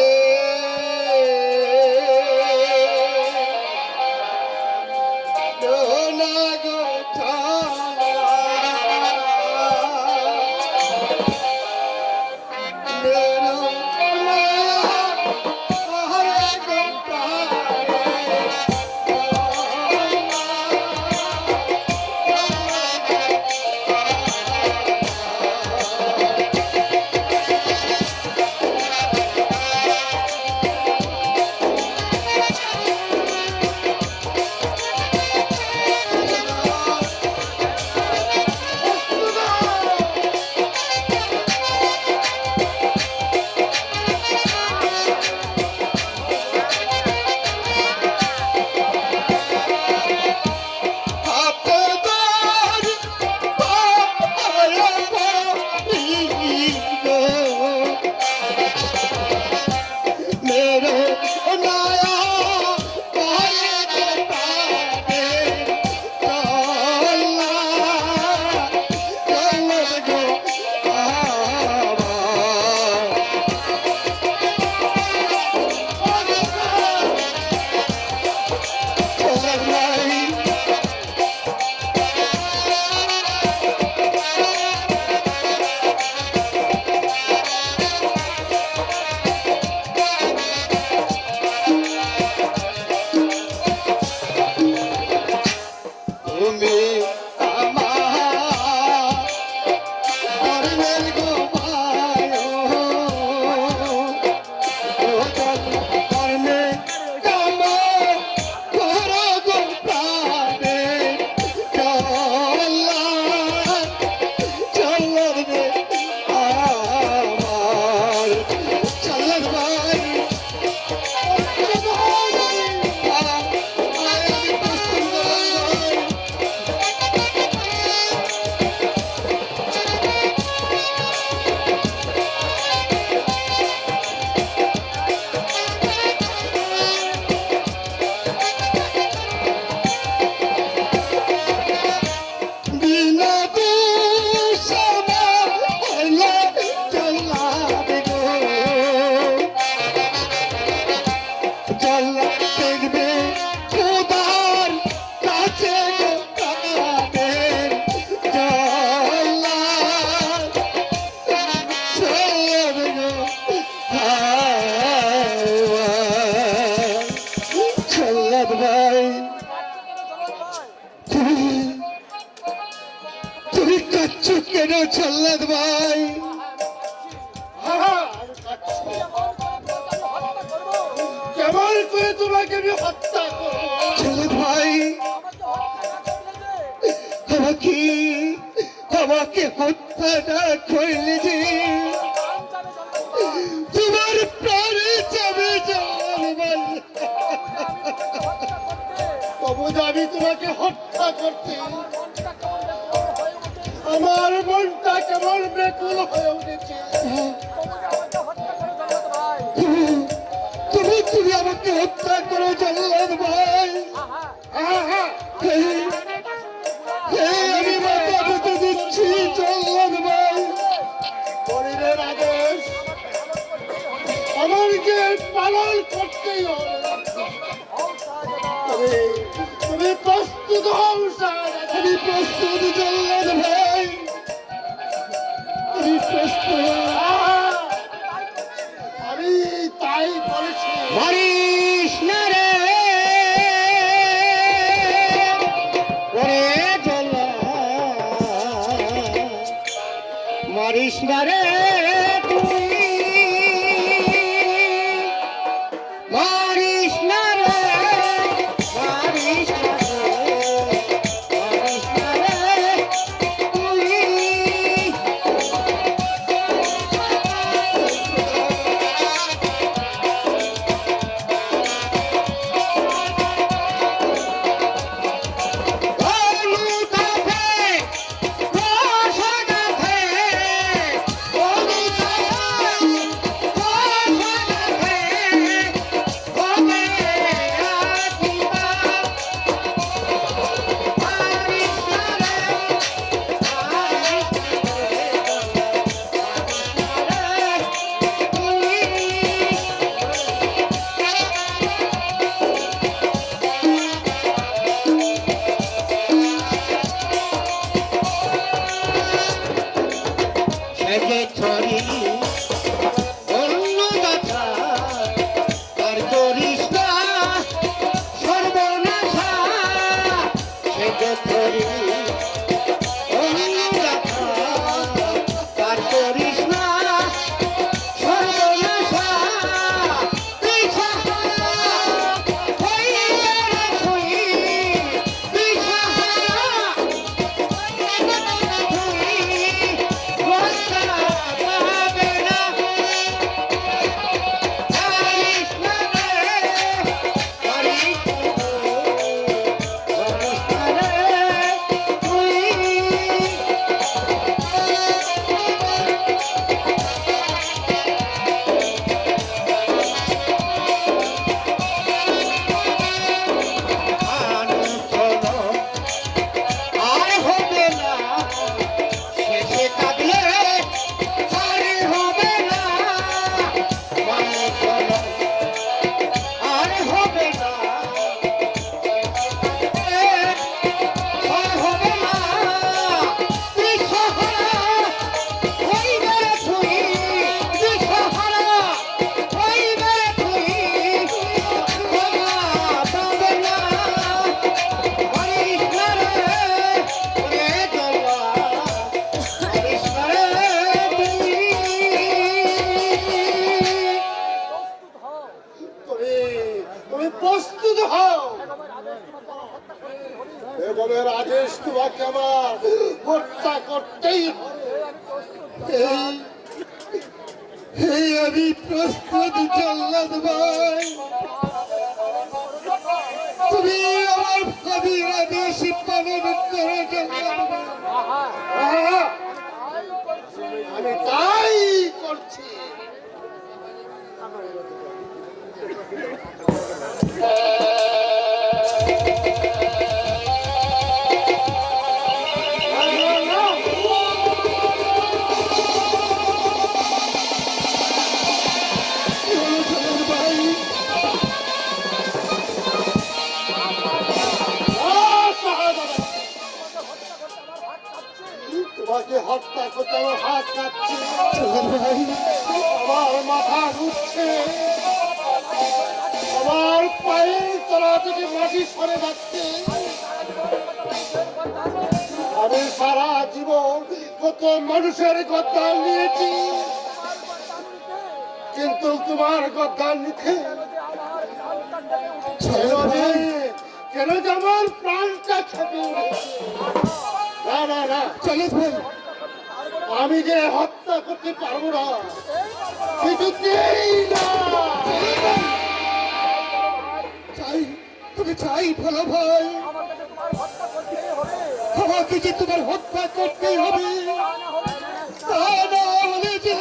কেন জল্লাদ ভাই? আমি কাঁদছি। কেমন করে তোমাকে আমি হত্যা করবো? জল্লাদ ভাই, আমাকে আমাকে হত্যা না করলে যে তোমার প্রাণে যাবে জল্লাদ ভাই। তবু যে আমি তোমাকে হত্যা করতে আমার মনটা কেমন ব্যাকুল হয়ে উঠেছে। তুমি তুমি আমাকে হত্যা করো জল্লাদ ভাই। আমি মাথা পেতে দিচ্ছি জল্লাদ ভাই। শরীরের আদেশ আমাকে পালন করতেই হবে। তুমি প্রস্তুত হও শাহজাদা। আমি প্রস্তুত জল্লাদ ভাই, আমি প্রস্তুত। আমি তাই বলেছি। মারিস না রে ওরে জল্লাদ, মারিস না রে তুই, মারিস না রে, মারিস না রে, মারিস না রে তুই। প্রস্তুত হও। বেগমের আদেশ তোমাকে আমার হত্যা করতেই হবে। আমি প্রস্তুত জল্লাদ ভাই। তুমি আমার ভাবির আদেশ পালন করো জল্লাদ ভাই। আমি তাই করছি। তোমাকে হত্যা করতে আমার হাত কাঁপছে, আমার মাথা ঘুরছে, আমার পায়ের তলা থেকে মাটি সরে যাচ্ছে। আমি সারা জীবন কত মানুষের গদ্দান নিয়েছি, কিন্তু তোমার গদ্দান নিতে কেন যে আমার প্রাণটা খেপে উঠেছে। না না না, চলে ভাই, আমি যে হত্যা করতে পারবো না, কিছুতেই না। চাই, তুমি চাই ভালো ভাই, আমাকে যে তোমার হত্যা করতেই হবে, তা না হলে যে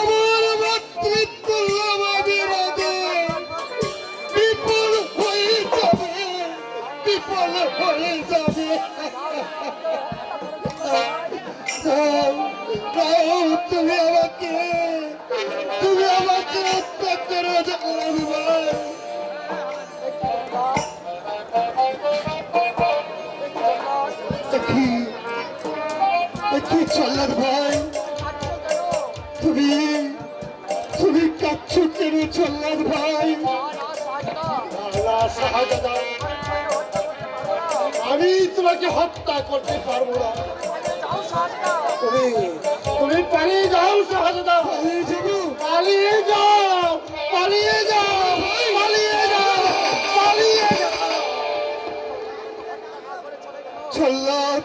আমার মাতৃত্ব বিপুল হয়ে যাবে, বিপুল হয়ে যাবে। তুমি আমাকে হত্যা করো ভাই। কি চল্লাদ ভাই, তুমি কাচ্ছ কেন চল্লাদ ভাই? আমি তোমাকে হত্যা করতে পারবো না। তুমি পালিয়ে যাও শাহজাদা, পালিয়ে যাবো, পালিয়ে যাও, পালিয়ে যাও, পালিয়ে যাও, পালিয়ে যাও। চল্লাদ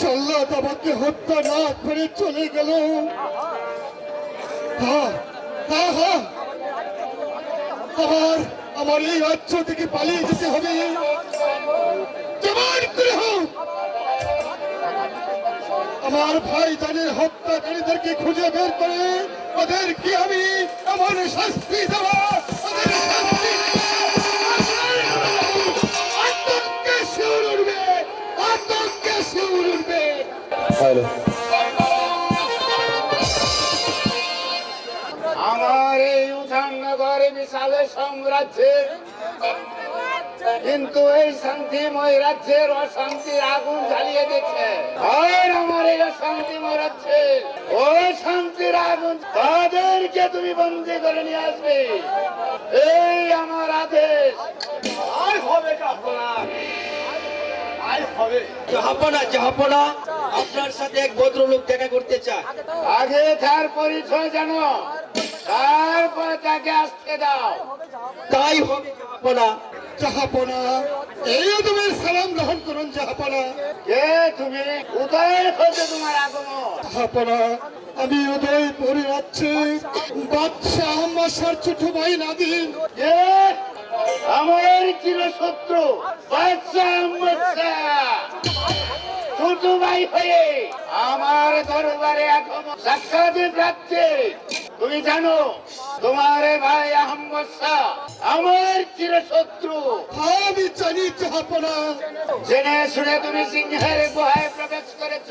চল্লাদ আমাকে হত্যা না করে চলে গেল। হ্যাঁ হ্যাঁ হ্যাঁ, আমার এই রাজ্য থেকে পালিয়ে যেতে হবে, যেমন করে হোক। আমার ভাই জানের হত্যাকারীদেরকে খুঁজে বের করে ওদেরকে আমি এমন শাস্তি দেওয়া, ওদের শাস্তি আতঙ্কে শিউর উঠবে, আতঙ্কে শিউর উঠবে। আমার এই উঠাননগরে বিশাল সাম্রাজ্যে, কিন্তু এই শান্তিময় রাজ্যের অশান্তির আগুন জ্বালিয়ে দিচ্ছে। আর আমার এই অশান্তিময় রাজ্যে ওই শান্তির আগুন, তাদেরকে তুমি বন্দী করে নিয়ে আসবে, এই আমার আদেশ। আর হবে কাপনা, আর হবে জাহাপনা, জাহাপনা, আপনার সাথে এক ভদ্রলোক দেখা করতে চায়। আগে তার পরিচয় জানো, তারপরে তাকে আসতে দাও। তাই হবে জাহাপনা। জাহাপনা, এই তুমি সালাম গ্রহণ করুন জাহাপনা। কে তুমি? কোথায় হচ্ছে তোমার আগমন? জাহাপনা, আমি উদয়পুরে যাচ্ছি, বাদশাহ মশার ছোট ভাই নাদিম। কে? আমার চিরশত্রু বাদশাহ আহমদ শাহ ছোট ভাই হয়ে আমার দরবারে এখন সাক্ষাৎ প্রাপ্তি। তুমি জানো তোমার ভাই আহমদ শাহ আমার চিরশত্রু। আমি জানি জাহাপনা, জেনে শুনে তুমি সিংহের গুহায় প্রবেশ করেছ।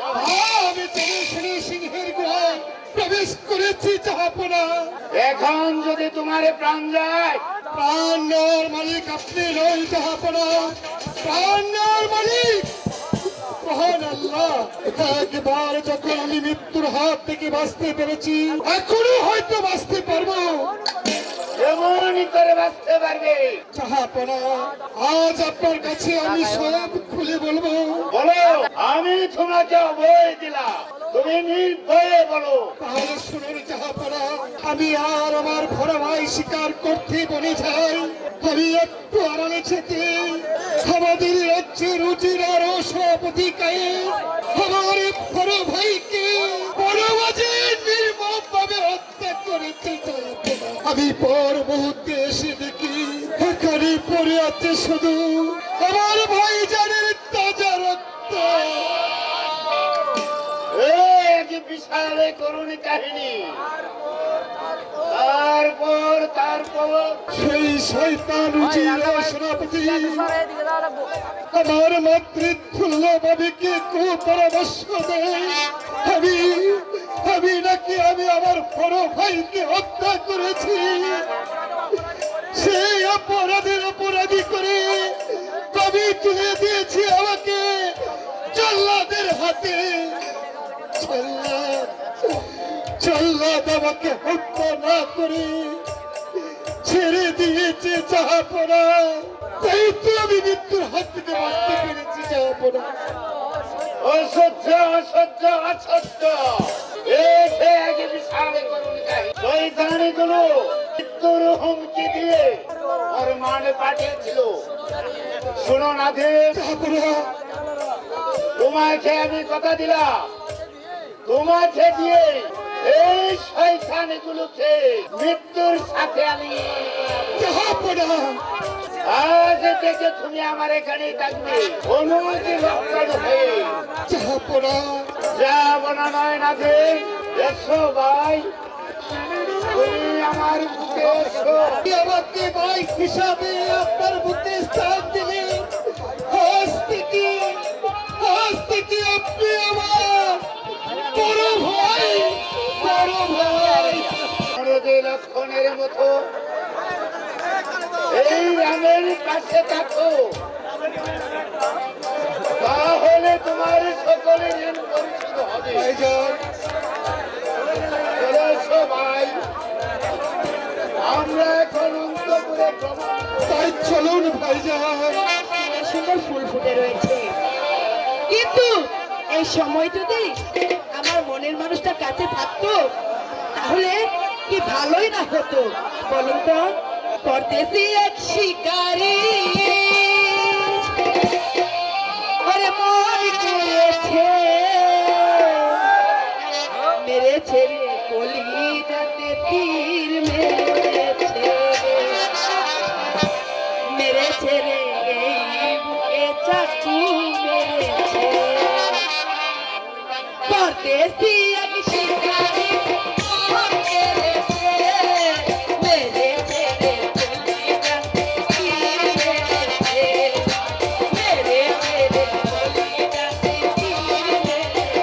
আমি জেনে শুনে সিংহের গুহায় প্রবেশ করেছি জাহাপনা। এখন যদি তোমার প্রাণ যায়, প্রাণ নেওয়ার মালিক আপনি নয় জাহাপনা, প্রাণ নেওয়ার মালিক মহান আল্লাহ। একবার যখন আমি মৃত্যুর হাত থেকে বাঁচতে পেরেছি, এখনো হয়তো বাঁচতে পারবো। এমনই করে বাঁচতে পারবে। জাহাপনা, আজ আপনার কাছে আমি সব খুলে বলবো। বলো, আমি তোমাকে অভয় দিলাম, তুমি নির্ভয়ে বলো। তাহলে শুনুন জাহাপনা, আমি আর আমার বড় ভাই শিকার করতে বনে যাই, আমি একটু আড়ালে যেতে আমাদের রাজ্যে রুচির আরো সভাপতি কায়ে আমার বড় ভাইকে বড় বাজে নির্মম ভাবে হত্যা করেছে। আমি পর মুহূর্তে এসে দেখি এখানে পড়ে আছে শুধু আমার ভাই জানের তাজা রক্ত। এক বিশাল করুণ কাহিনী। তারপর সেই শয়তান উজিরা সেনাপতি আমার মাতৃতুল্য ভাবিকে কুপরামর্শ দেয় আমি নাকি আমি আমার বড় ভাইকে হত্যা করেছি। সেই অপরাধের অপরাধী করে কবি তুলে দিয়েছি আমাকে জল্লাদের হাতে। জল্লাদ আমাকে হত্যা না করে ছেড়ে দিয়েছে জাহাপনা, তাই তো আমি মৃত্যুর হাত থেকে বাঁচতে পেরেছি জাহাপনা। অসহ্য অসহ্য অসহ্য এসে আগে বিশাল করুন শয়তানি গুলো মৃত্যুর হুমকি দিয়ে ওর মানে পাঠিয়েছিল। শোনো নাথিন, তোমাকে আমি কথা দিলাম, তোমাকে দিয়ে এই শয়তানি গুলোকে মৃত্যুর সাথে আমি আজ থেকে তুমি আমার এখানেই থাকবে অনুমতি লক্ষণ হয়ে যাব না নয় নাথিন। এসো ভাই, তুমি আমার বুকে এসো। আমাকে ভাই হিসাবে আপনার বুকে স্থান দিলে হস্তে কি আপনি আমার বড় ভাই, বড় ভাই। অনুমতি লক্ষণের মতো এই রামের কাছে থাকো, তাহলে তোমার সকলে ঋণ পরিশোধ হবে। চলে এসো ভাই, আমরা এখন অন্তপুরে ভ্রমণ করব। তাই চলুন ভাইজান। সুন্দর সুন্দর ফুল ফুটে রয়েছে, কিন্তু এই সময় যদি আমার মনের মানুষটা কাছে থাকতো তাহলে কি ভালোই না হতো বলুন তো। পরদেশি এক শিকারী ওরে মন করেছে মেরেছে রে কলিজাতে তীর মেরেছে রে এই বুকে চাকু মেরেছে। পরদেশি এক শিকারী মন করেছে মেরেছে রে কলিজাতে তীর মেরেছে মেরেছে রে কলিজাতে তীর মেরেছে।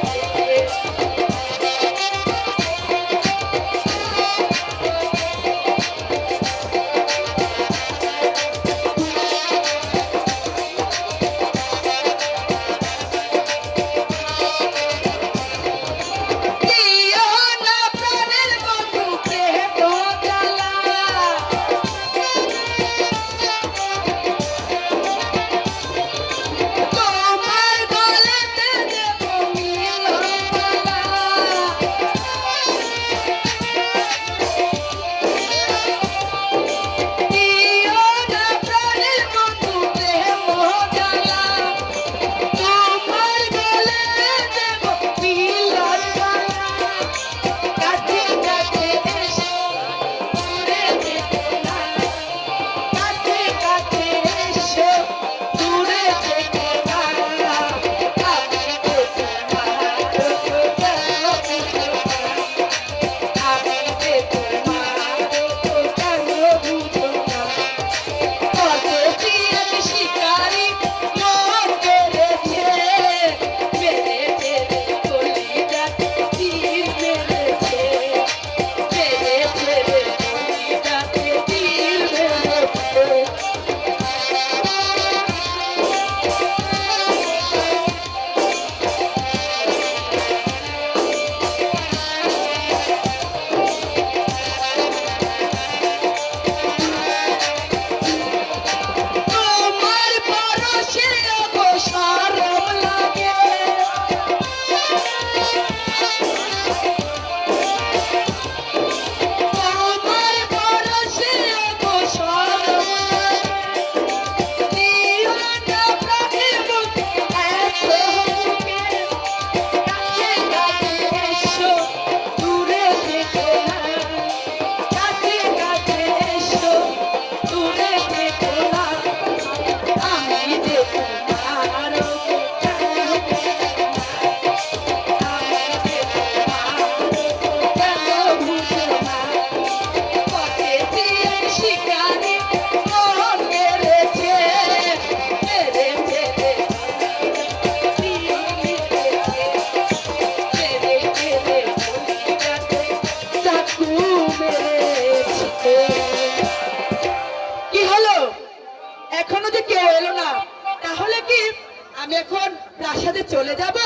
আমি এখন প্রাসাদে চলে যাব।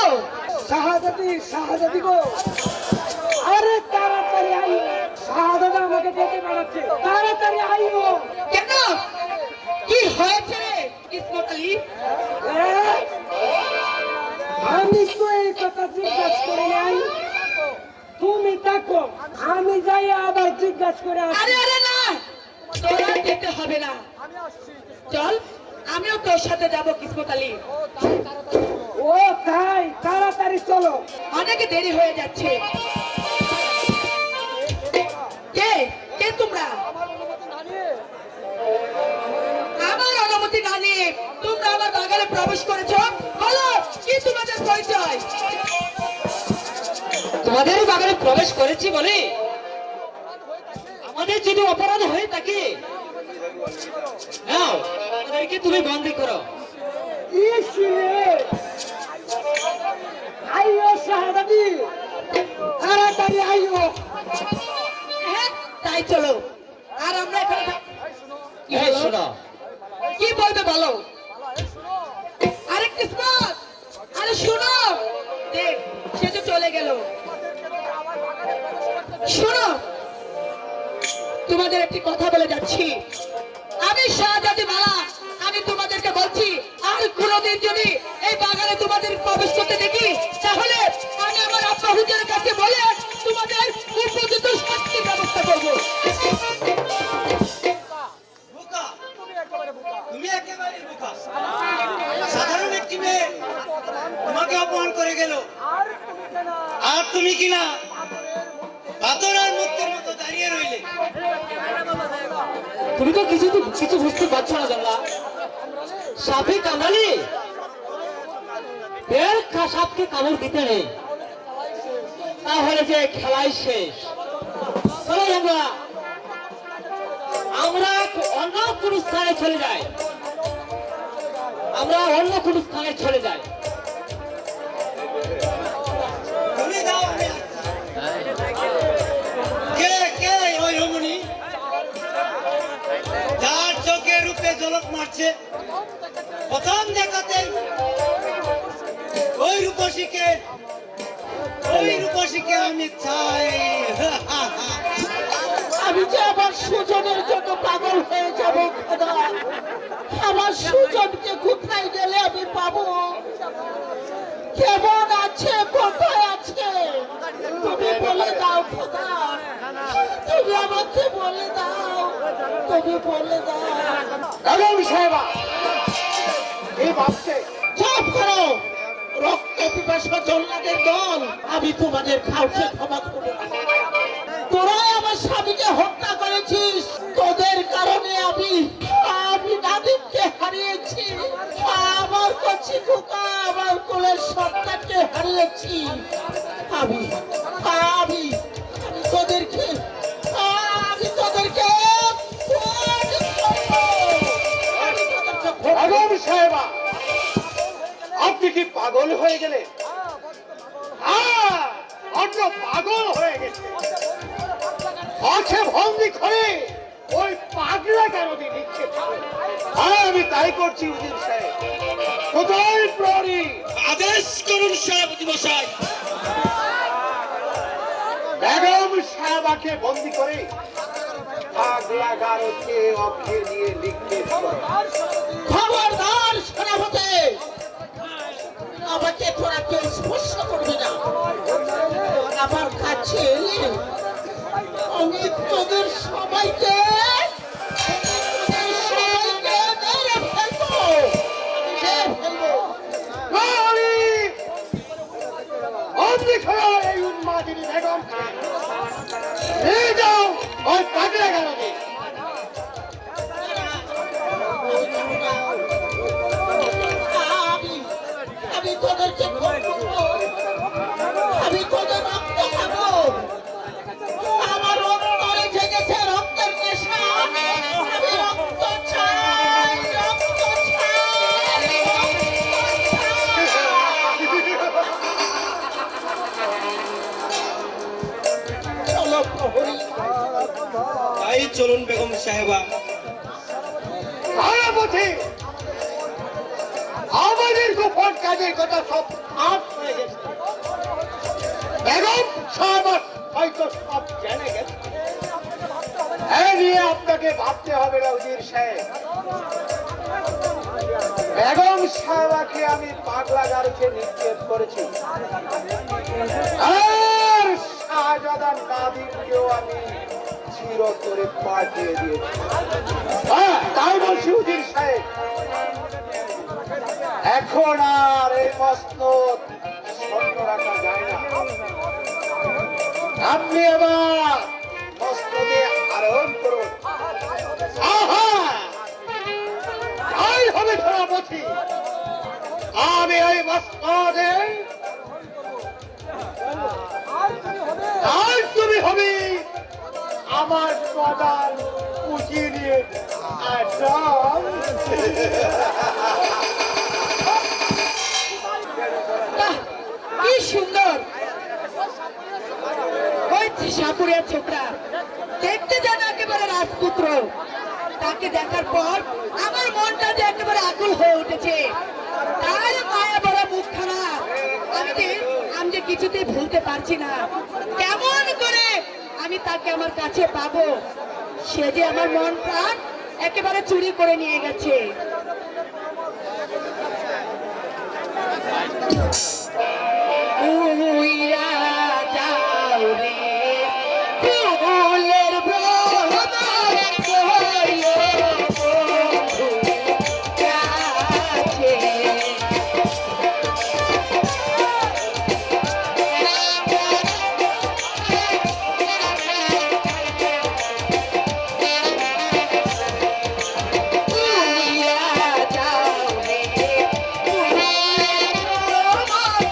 শাহাদাতি শাহাদাতি গো, আরে তাড়াতাড়ি আইও, শাহাদাত আমাকে ডেকে বেড়াচ্ছে, তাড়াতাড়ি আইও। কেন, কি হয়েছে রে কিসমত আলী? আমি তো এই কথা জিজ্ঞাসা করি নাই, তুমি থাকো, আমি যাই আবার জিজ্ঞাসা করে আসি। আরে আরে না, তোরা যেতে হবে না, চল আমিও তোর সাথে যাবো কিসমত আলী। ও তাই, তাড়াতাড়ি চলো। অনেক দেরি হয়ে যাচ্ছে। কে কে তোমরা? আমার অনুমতি না নিয়ে তোমরা আমার বাগানে প্রবেশ করেছো, বলো কি তোমাদের পরিচয়? তোমাদের বাগানে প্রবেশ করেছি বলে আমাদের যদি অপরাধ হয়ে থাকে, নাও আমাদেরকে তুমি বন্দি করো। ইস রে, আইও শাহজাদি, তাড়াতাড়ি আইও। হ্যাঁ তাই চলো। আর আমরা এখানে এই শোনো, কি বলবে বলো? আরে কিসমত, আরে শোনো, দেখ সে তো চলে গেল। শোনো, তোমাদের একটি কথা বলে যাচ্ছি, আমি শাহজাদি মালা, আমি তোমাদেরকে বলছি আর কোনোদিন যদি এই বাগানে তোমাদের প্রবেশ করতে দেখি, তাহলে আমি আমার আব্বা হুজুরের কাছে বলে তোমাদের উপযুক্ত শাস্তির ব্যবস্থা করবো। তুমি একেবারে বোকা। সাধারণ একটি মেয়ে তোমাকে অপমান করে গেল, আর তুমি কিনা পাথরের মুক্তির মতো দাঁড়িয়ে রইলে। তুমি তো কিছু বুঝতে পারছো না জানলা। সাপে কামড়ালে বের সাপকে কামড় দিতে নেই, তাহলে যে খেলাই শেষ। চলো আমরা অন্য কোন স্থানে চলে যাই, আমরা অন্য কোন স্থানে চলে যাই। তুমি যাও, আমি আসছি। কে কে ওই রমণী যার চোখের রূপে ঝলক মারছে? প্রথম দেখাতে ওই রূপসীকে আমি চাই। আমি যে আমার সুজনের জন্য পাগল হয়ে যাব খোদা, আমার সুজনকে কোথায় গেলে আমি পাবো? কেমন আছে, কোথায় আছে? তুমি বলে দাও খোদা, তুমি আমাকে বলে দাও, তুমি বলে দাও। বেগম সাহেবা, এই ভাবছে চুপ করো, রক্ত পিপাসা জল্লাদের দল, আমি তোমাদের কাউকে ক্ষমা করবো না। তোরাই আমার স্বামীকে হত্যা করেছিস, তোদের কারণে আমি নাদিমকে হারিয়েছি, আমার কচি খোকা, আমার কোলের সন্তানকে হারিয়েছি। আমি আমি আমি তোদেরকে বেগম সাহেবা, আপনি কি পাগল হয়ে গেলেন? হ্যাঁ, অন্য পাগল হয়ে গেছে। আছে ভঙ্গি করে ওই পাগলা কেন দিচ্ছে? হ্যাঁ, আমি তাই করছি উজির সাহেব। কোথায় প্রহরী? আদেশ করুন সেনাপতি মশাই। বেগম সাহেবাকে বন্দি করে পাগলা গারদকে অক্ষে দিয়ে লিখতে হবে। খবরদার সেনাপতি, আমাকে তোরা কেউ স্পর্শ করবে না। আমার কাছে এলে আমি তোদের সবাইকে মেরে ফেলবো। প্রহরী, বন্দি করো এই উন্মাদিনী বেগমকে। নিয়ে যাও ওই পাগলা গারদে। আমি তোদেরকে করবো, আমি তোদের রক্ত খাবো। আমার অন্তরে জেগেছে রক্তের নেশা, আমি রক্ত চাই, রক্ত চাই, চলো প্রহরী। তাই চলুন বেগম সাহেবা। পথে আমাদের গোপন কাজের কথা সব আপ হয়ে গেছে। বেগম সাহেবা হয়তো সব জেনে গেছে। এ নিয়ে আপনাকে ভাবতে হবে না উজির সাহেব। বেগম সাহেবাকে আমি পাগলা গারদে নিক্ষেপ করেছি, আর শাহজাদার নাদিমকেও আমি চিরতরে পাঠিয়ে দিয়েছি। তাই বলছি উজির সাহেব, এখন আর এই মসনদ স্বর্ণ রাখা যায় না। আপনি এবার মসনদে আরোহণ করুন। আহা, তাই হবে সেনাপতি। আমি এই মসনদে আর তুমি হবে আমার প্রধান উজিরে আজম। বাহ, কি সুন্দর ওই সাপুরের ছোকরা, দেখতে যেন একেবারে রাজপুত্র। তাকে দেখার পর আমার মনটা যে একেবারে আকুল হয়ে উঠেছে। তার মায়া বড় মুখখানা আমি যে কিছুতেই ভুলতে পারছি না। কেমন করে আমি তাকে আমার কাছে পাবো? সে যে আমার মন প্রাণ একেবারে চুরি করে নিয়ে গেছে। উইরা যাও রে ফুলের ভ্রমর কইও বন্ধু কাছে। উইরা যাও রে ফুলের ভ্রমর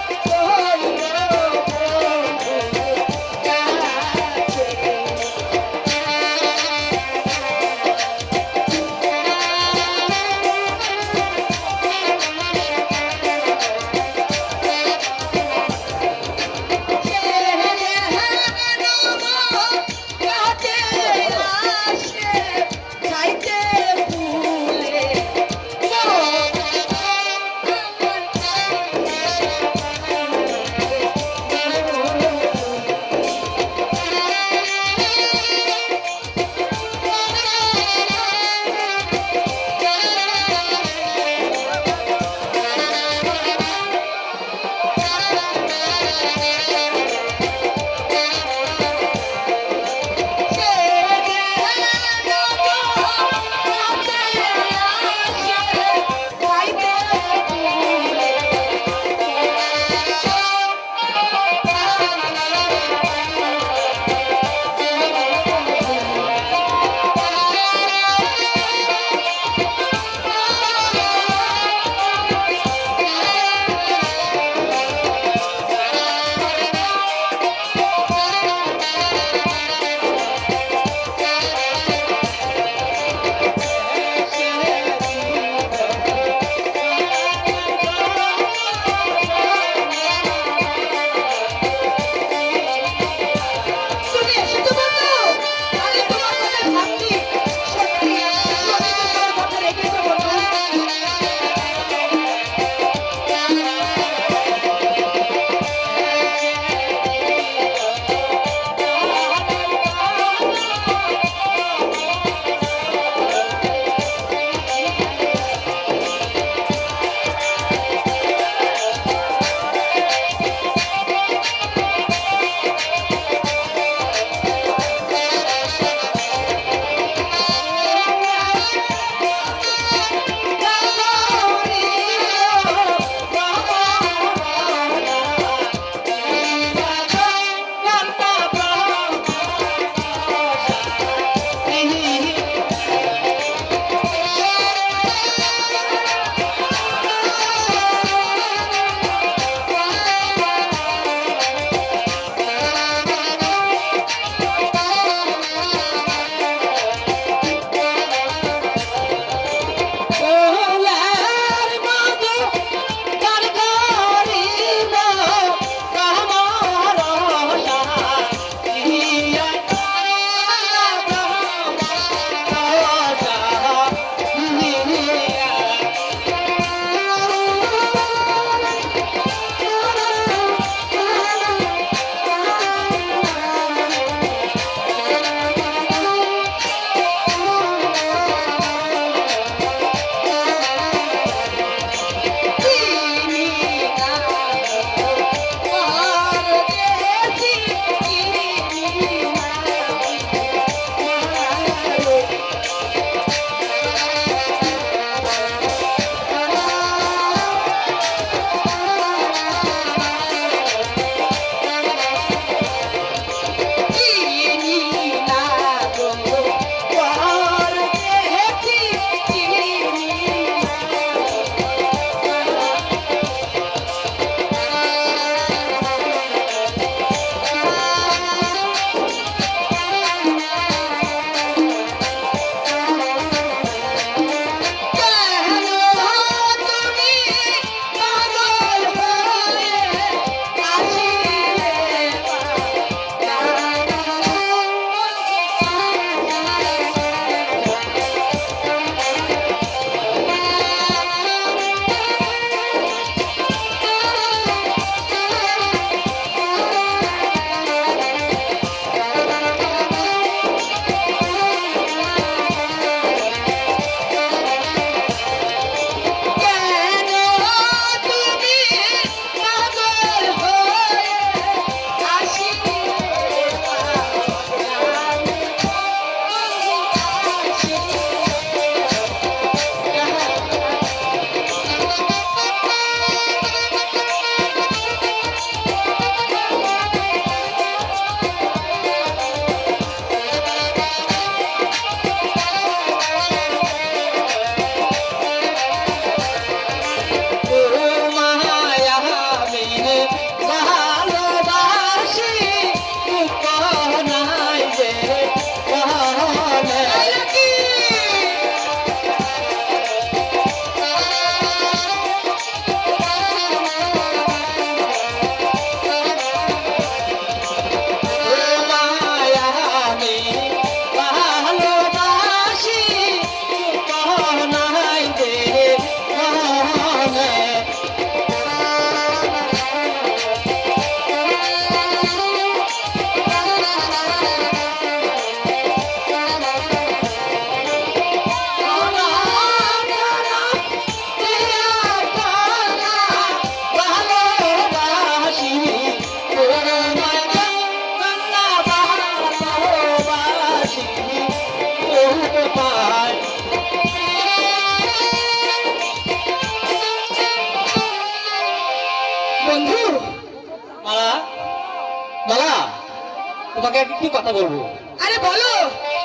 তোমাকে একটি কথা বলবো। আরে বলো,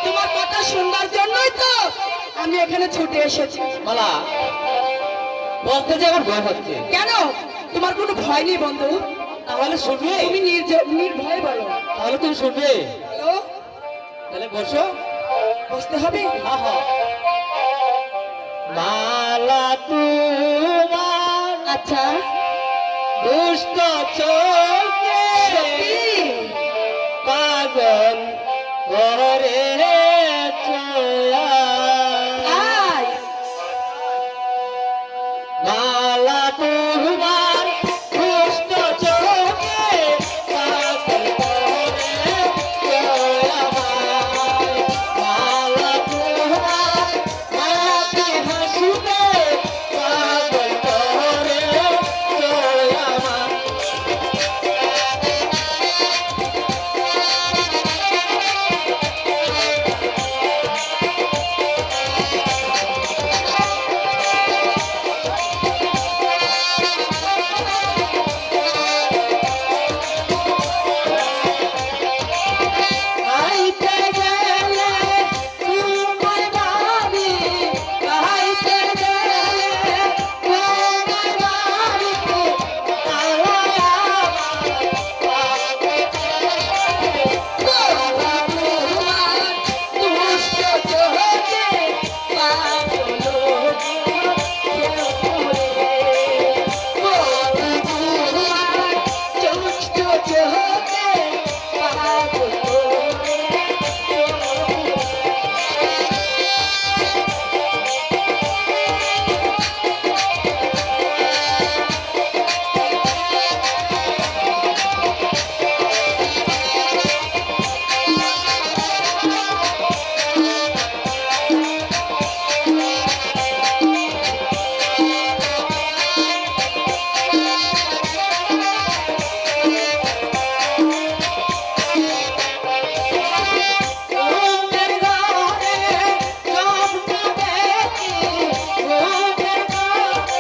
তোমার কথা শুনবার জন্যই তো আমি এখানে ছুটে এসেছি। মালা, বলতে যে আমার ভয় হচ্ছে। কেন, তোমার কোনো ভয় নেই বন্ধু? তাহলে শুনবে? তুমি নির্ভয়ে বলো। তাহলে তুমি শুনবে? বলো। তাহলে বসো। বসতে হবে? আহা। মালা তোমার আচ্ছা, দুষ্ট চোখে সত্যি? পাগল করে তাই? মালা তোমার দুষ্ট চোখে পাগল করে মালা তোমার মায়াবী হাসিতে পাগল করে আমার। আইতে গেলে তোমায় ভাবি, আইতে গেলে তোমায় ভাবি, তাহলে আমার দুষ্ট চোখে পাগল দুষ্ট চোখে পাগল। ঘুমের ঘরে স্বপ্ন দেখি, ঘুমের ঘরে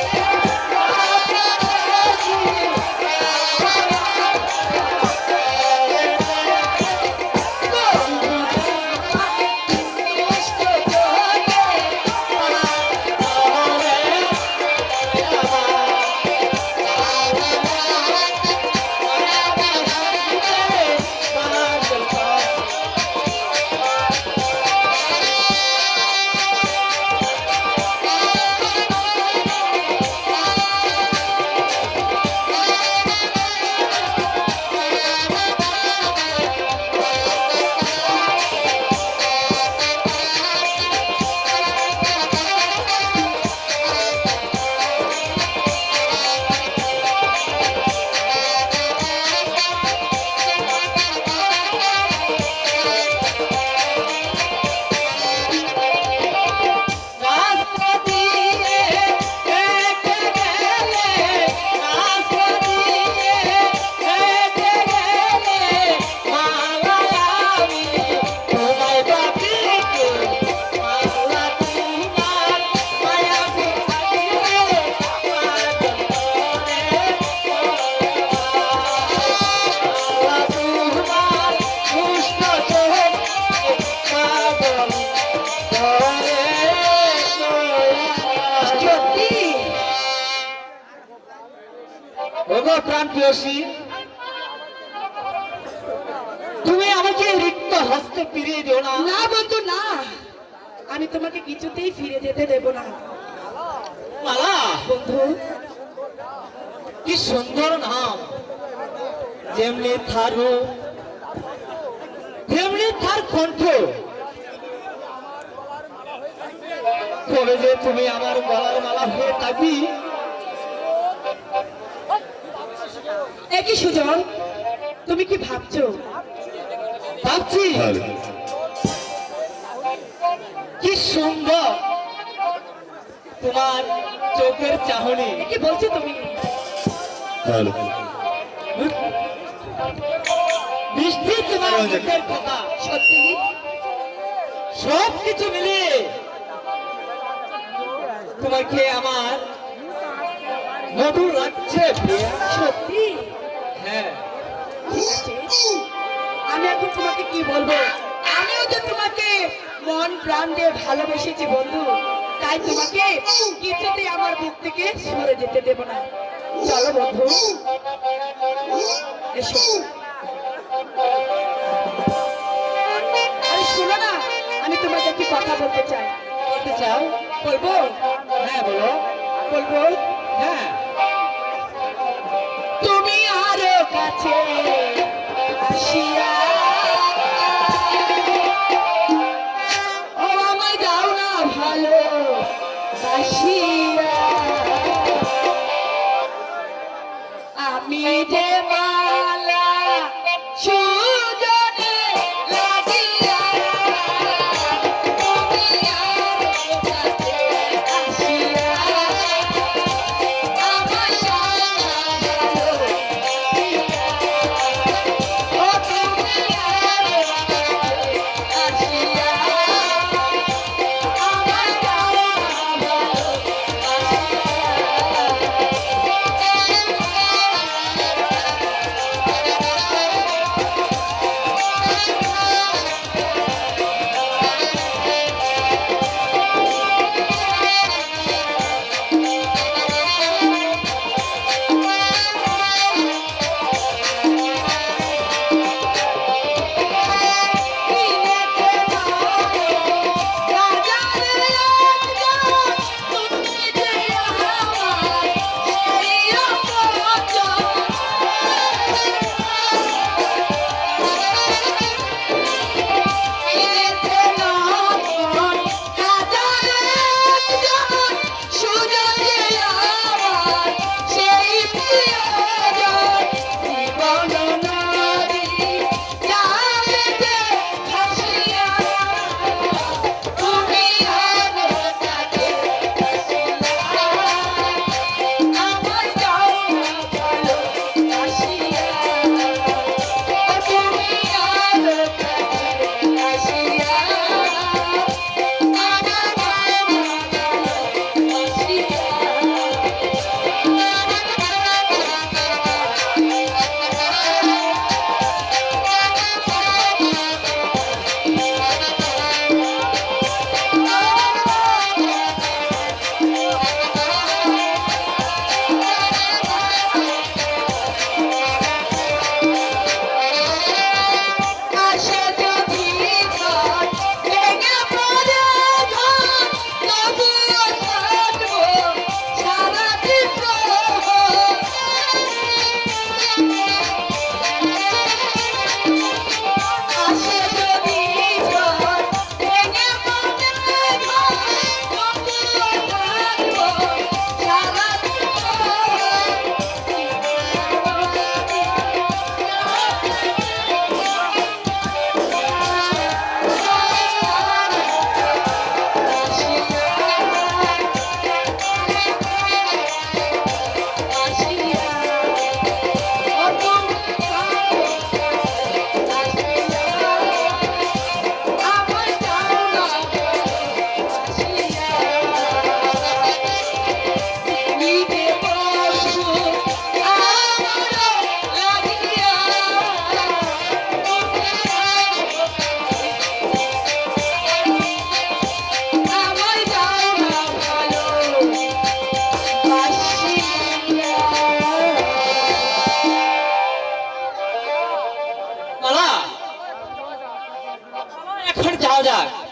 দুষ্ট চোখে রাস্তা দিয়ে হেঁটে গেলে, রাস্তা দিয়ে হেঁটে গেলে মালা আমি তোমায় ভাবি গো, মালা তোমার মায়াবী হাসিতে পাগল করে মালা তোমার দুষ্ট চোখে পাগল করে। সত্যি? ওগো প্রাণ প্রিয়সী, তুমি আমাকে রিক্ত হস্তে ফিরিয়ে দিও না। না বন্ধু না, আমি তোমাকে কিছুতেই ফিরে যেতে দেব না। মালা, বন্ধু, কি সুন্দর নাম, যেমনি থারু তেমনি তার কণ্ঠ। কবে যে তুমি আমার গলার মালা হয়ে থাকবি। একই সুজন, তুমি কি ভাবছো? ভাবছি কি সুন্দর তোমার চোখের চাহনি। কি বলছো তুমি? বৃষ্টি তোমার মুখের কথা, সত্যি? সব কিছু মিলিয়ে তোমাকে আমার মধুর লাগছে প্রিয়া। সত্যি? হ্যাঁ, ঠিক আছে, আমি এখন তোমাকে কি বলবো? আমিও তো তোমাকে মন প্রাণ দিয়ে ভালোবেসেছি বন্ধু, তাই তোমাকে কিছুতেই আমার বুক থেকে সরে যেতে দেব না। চলো বন্ধু, এসো। আরে শোনো না, আমি তোমাকে একটি কথা বলতে চাই। বলতে চাও? বলবো? হ্যাঁ বলো। বলবো? হ্যাঁ। তুমি আরো কাছে আসিয়া ও আমায় দাও না ভালো বাসিয়া, আমি যে মালা সুজনে লাগিয়া তুমি আরো কাছে আসিয়া আমায় দাও না ভালো ও তুমি আরো কাছে আসিয়া আমায় দাও না ভালো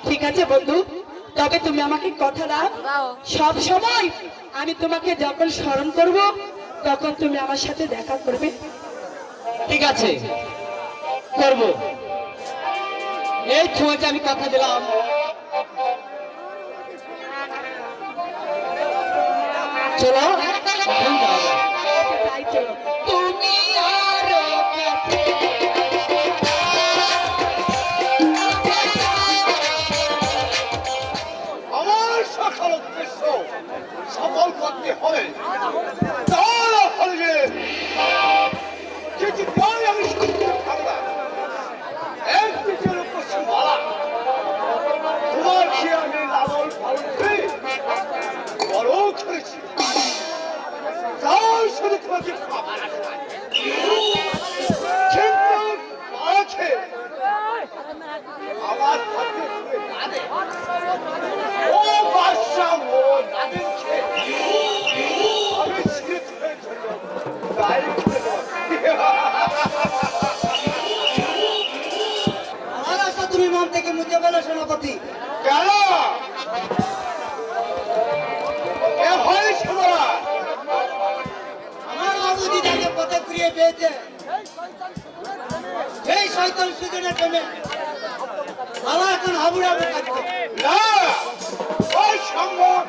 ঠিক আছে বন্ধু, তবে তুমি আমাকে কথা দাও, সব সময় আমি তোমাকে যখন স্মরণ করব তখন তুমি আমার সাথে দেখা করবে। ঠিক আছে, করব। এই তোমাকে আমি কথা দিলাম। চলো এখন যাওয়া যাক। তাই চলো। তুমি আরো কাছে আমার সকল উদ্দেশ্য সফল করতে হবে। তাহলে ফলে যেটি প্রায় আমি শুনতে থাকলাম একটি পশ্চিম বলা তোমার কি আমি লালন পালন করে বড় করেছি। তাও শুধু তোমাকে পাবার আশায়। কিন্তু আছে থাকবে। ও বাদশা ও নাদিম খেয়ে আমি ছিঁড়ে ছিঁড়ে তাই করে দেব। আমার আশা তুমি মন থেকে মুছে বলো সেনাপতি। কেন এ হয় শোনা আমার বাবুজি যাকে পথে ঘুরিয়ে পেয়েছে সেই শয়তান সুজনের প্রেমে মালা এখন হাবুডাবু কাটছে। না ওই সম্ভব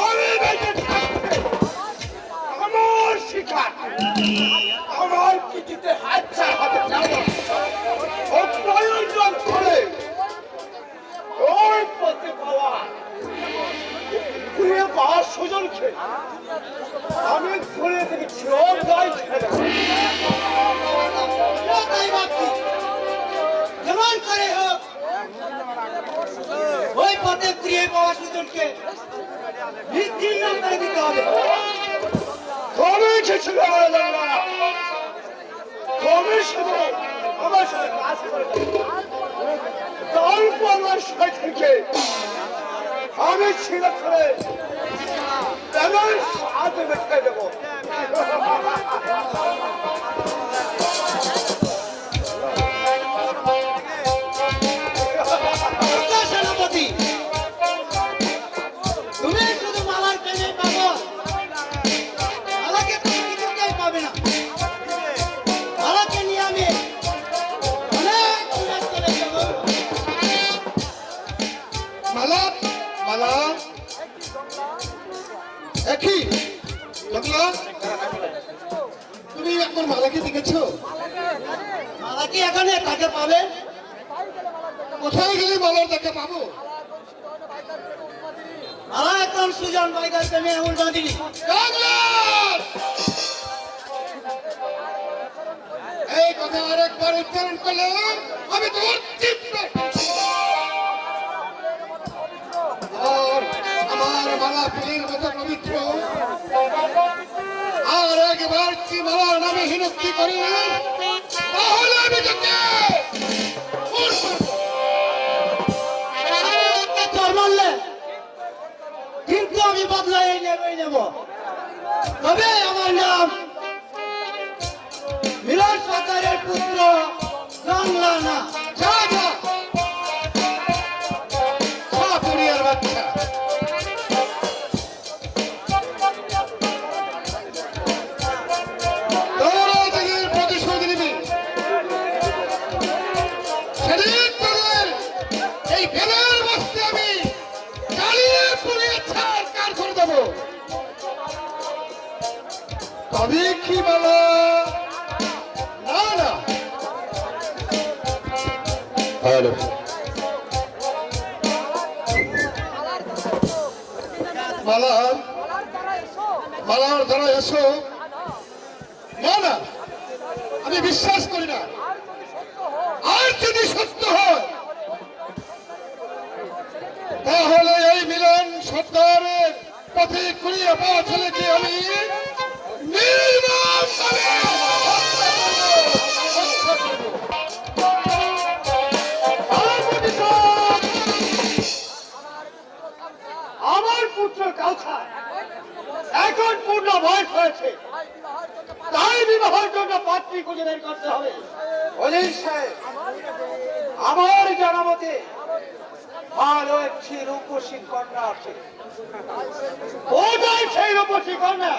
আমি বেঁচে থাকতে আমার শিকার আমার কিছুতে হাতটা হাতে যাব ও প্রয়োজন করে ওই পথে পাওয়া ঘুরে পাওয়ার সুজনকে আমি ঘুরে থেকে চোখ গায়ে ছেড়ে দেবো। তাই ভাবছি যেমন করে হোক ওই পথে ঘুরিয়ে পাওয়া সুজনকে নিশ্চিহ্ন করে দিতে হবে। তুমি কিছু করা যাবে না তুমি শুধু আমার সাথে কাজ করে তারপর আমার শয়তানকে আমি ছিঁড়ে ফেলে তেমন হাতে বেঁচে দেবো। সেনাপতি তুমি শুধু মালার প্রেমে পাবো, মালাকে তুমি কিছুতেই পাবে না। মালাকে নিয়ে আমি অনেক দূরে চলে যাবো। মালা মালা একই জগলা, তুমি একবার মালাকে দেখেছো? মালাকে এখানে তাকে পাবে। কোথায় গেলে মালার দেখা পাবো? মালা এখন সুজন বাইকার প্রেমে উল্টো দিলি। জগলা, এই কথা আরেকবার উচ্চারণ করলে আমি তোমার চিপে আর আমার মালা পীরের মতো পবিত্র আর একবার কি মালার নামে হীনক্তি করি তাহলে আমি তোকে তোর মারলে কিন্তু আমি বদলাই নেব। তবে আমার নাম মিলন সরকারের পুত্র জংলা না। যা যা পুরিয়ার বাচ্চা, তোরা তাদের প্রতিশোধ নিবি। সেদিন তোদের এই বেলার বস্তে আমি জ্বালিয়ে পুড়িয়ে ছাড় করে দেবো। তবে কি বলা? না না মালার মালার দ্বারা এসো। না না আমি বিশ্বাস করি না। আর যদি সত্য হয় তাহলে এই মিলন সর্দারের পথে কুড়িয়ে পাওয়া ছেলেকে আমি নির্মমভাবে হত্যা করব। আমার পুত্র কাউসার এখন পূর্ণ বয়স হয়েছে, তাই বিবাহের জন্য পাত্রী খুঁজে বের করতে হবে। অজির সাহেব, আমার জানা মতে ভালো একটি রূপসী কন্যা আছে। ওটাই সেই রূপসী কন্যা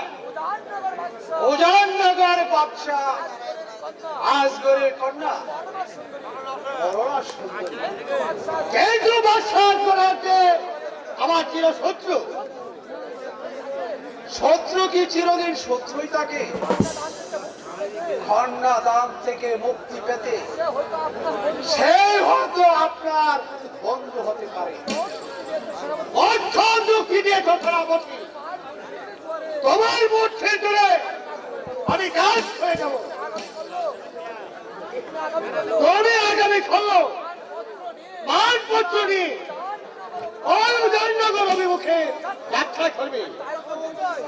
উজাননগর বাদশা আজগরের কন্যা। করোনা সুন্দরী। কিন্তু বাদশা আজগরাতে আমার চির শত্রু। শত্রু কি চিরদিন শত্রুই থাকে? কন্যা দান থেকে মুক্তি পেতে সে হয়তো আপনার বন্ধু হতে পারে। অর্থ কি দিয়ে ঘটনা বলছি, তোমার মধ্যে জুড়ে আমি কাজ হয়ে যাব। তুমি আগামী খোলো মানপত্র নিয়ে উজাননগর অভিমুখে যাত্রা করবে।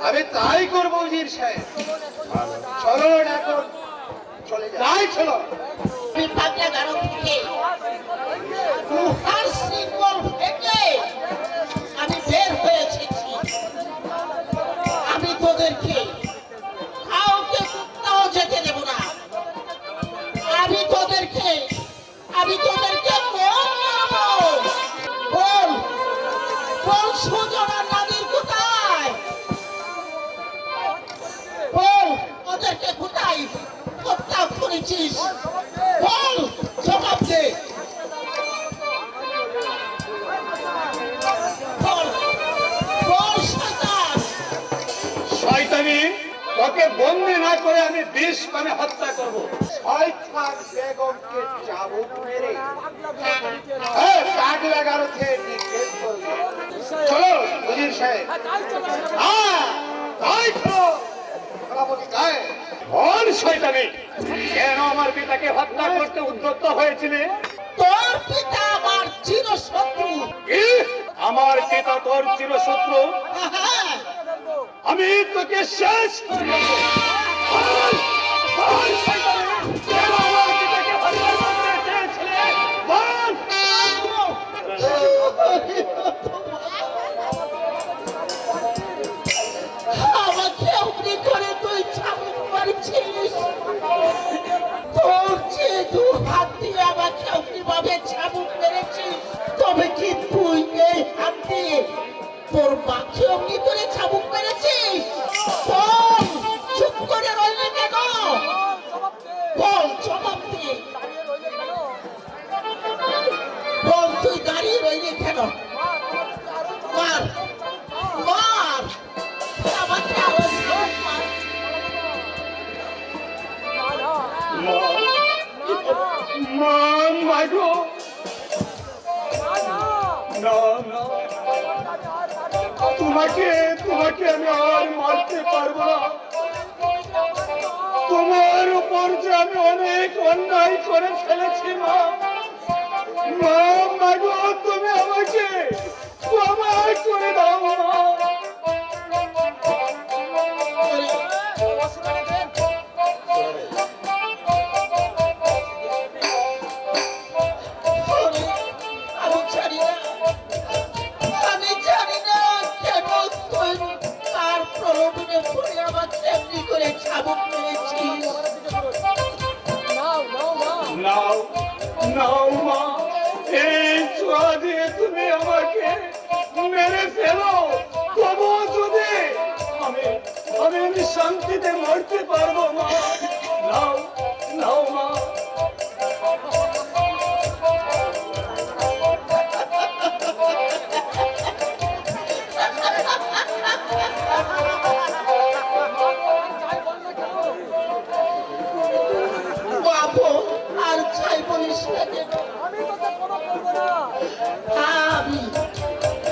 আমি তাই করবো উজির সাহেব। চলো এখন চলে যাই। চলো। আমি পাগলা গারো থেকে গুহার সিঙ্গল ভেঙে আমি বের হয়ে এসেছি। আমি তোদেরকে কাউকে কোথাও যেতে দেব না। আমি তোদেরকে বল বল সুজনা নদীর কোথায়? বল ওদেরকে কোথায় হত্যা করেছিস? বল, জবাব দে। বল বল শয়তান। শয়তানি, ওকে বন্দি না করে আমি বিষ পানে হত্যা করব। শয়তান বেগমকে চাবুক মেরে পাগলা গারদে নিক্ষেপ করব। চলো উজির সাহেব। হ্যাঁ, তাই চলো। সেনাপতি গায়ে বল শয়তানি, কেন আমার পিতাকে হত্যা করতে উদ্যত হয়েছিলে? তোর পিতা আমার চিরশত্রু। কি? আমার পিতা তোর চিরশত্রু? হ্যাঁ, আমি তোকে শেষ করব। বল, বল শয়তানি, কেন আমার পিতাকে হত্যা করতে চেয়েছিলে? বল। আমাকে অগ্নি করে তুই চাবুক মারছিস। তোর যে দু হাত দিয়ে আমাকে অগ্নিভাবে চাবুক মেরেছিস, তবে কি তুই এই হাত দিয়ে তোর মাকে অগ্নি করে চাবুক মেরেছিস? বল, চুপ করে রইলে কেন? বল, জবাব দে। বল, তুই দাঁড়িয়ে রইলে কেন? মার, মার, আমাকে আরো মার। মা, মাগো, না না, তোমাকে আমি আর মারতে পারবো না। তোমার উপর যে আমি অনেক অন্যায় করে ফেলেছি মা। মা, মাগো, তুমি আমাকে ক্ষমা করে দাও মা। আমি জানি না কেন তুই তার প্রলোভনে পড়ে আমাকে এমনি করে চাবুক মেরেছিস। নাও নাও মা, এই ছোঁয়া দিয়ে তুমি আমাকে মেরে ফেলো, তবু যদি আমি শান্তিতে মরতে পারবো মা। নাও নাও মা। বাবু, আর চাই বলিস না কেন?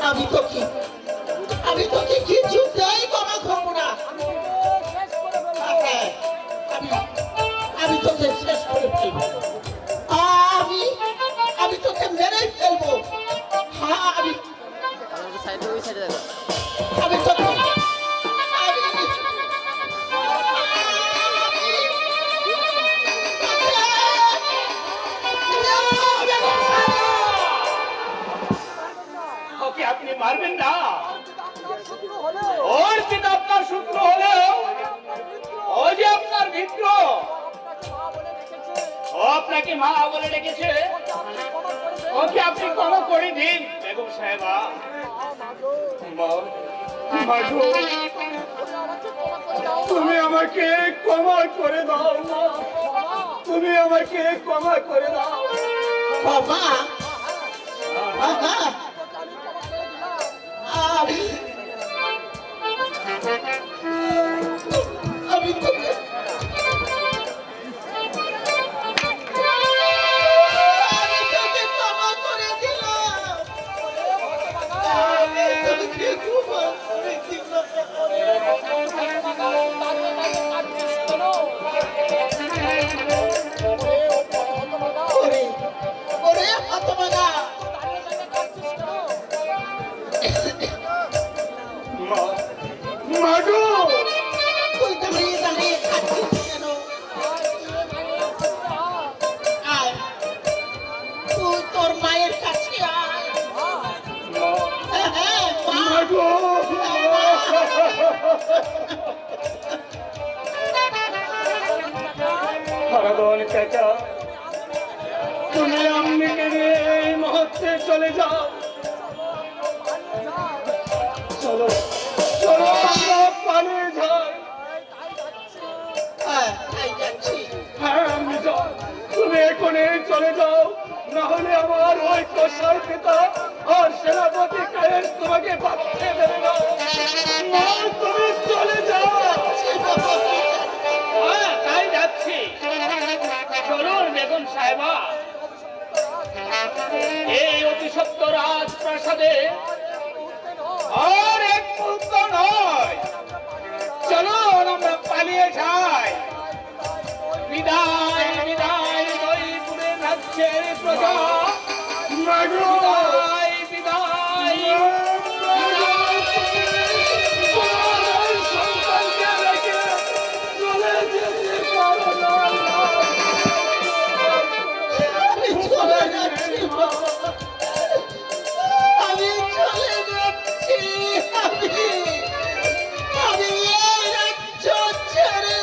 আমি তোকে কিছুতেই ক্ষমা করবো না। হ্যাঁ, আমি তোকে শেষ করে ফেলবো। আমি তোকে মেরে ফেলবো। হ্যাঁ, আমি তোকে ওকে আপনি মারবেন না। ওর পিতা আপনার শত্রু হলেও ও যে আপনার মিত্র। ও আপনাকে মা বলে ডেকেছে, ওকে আপনি ক্ষমা করে দিন বেগম সাহেবা। মা, মাগো, তুমি আমাকে ক্ষমা করে দাও মা। তুমি আমাকে ক্ষমা করে দাও। বাবা, বাবা, আমি তোকে ক্ষমা করে দিলাম। আমি তোকে ক্ষমা করে দিলাম। ওরে হতভাগা, মাগো, তুই দাঁড়িয়ে দাঁড়িয়ে খাচ্ছিস কেন? আয়, তুই তোর মায়ের কাছে চাচা, তুমি আম্মিকে নিয়ে এই মুহূর্তে চলে যাও। চলো চলো, আমরা পালিয়ে যাই। হ্যাঁ, তাই যাচ্ছি। হ্যাঁ আমি যাই, তুমি এখনই চলে যাও, না হলে আমার ওই কসাই পিতা আর সেনাপতি কায়ের তোমাকে বাঁচিয়ে দেবে না। না, তুমি চলে যাও। হ্যাঁ, তাই যাচ্ছি। চলুন বেগম সাহেবা, এই অতি সত্য রাজপ্রাসাদে আর এক মুহূর্ত নয়, চলুন আমরা পালিয়ে যাই। বিদায় বিদায় জয়পুরের রাজ্যের প্রজা, বিদায় বিদায়। সন্তানকে রেখে চলে যেতে পারো না। আমি চলে যাচ্ছি বাবা। আমি চলে যাচ্ছি। আমি এই রাজ্য ছেড়ে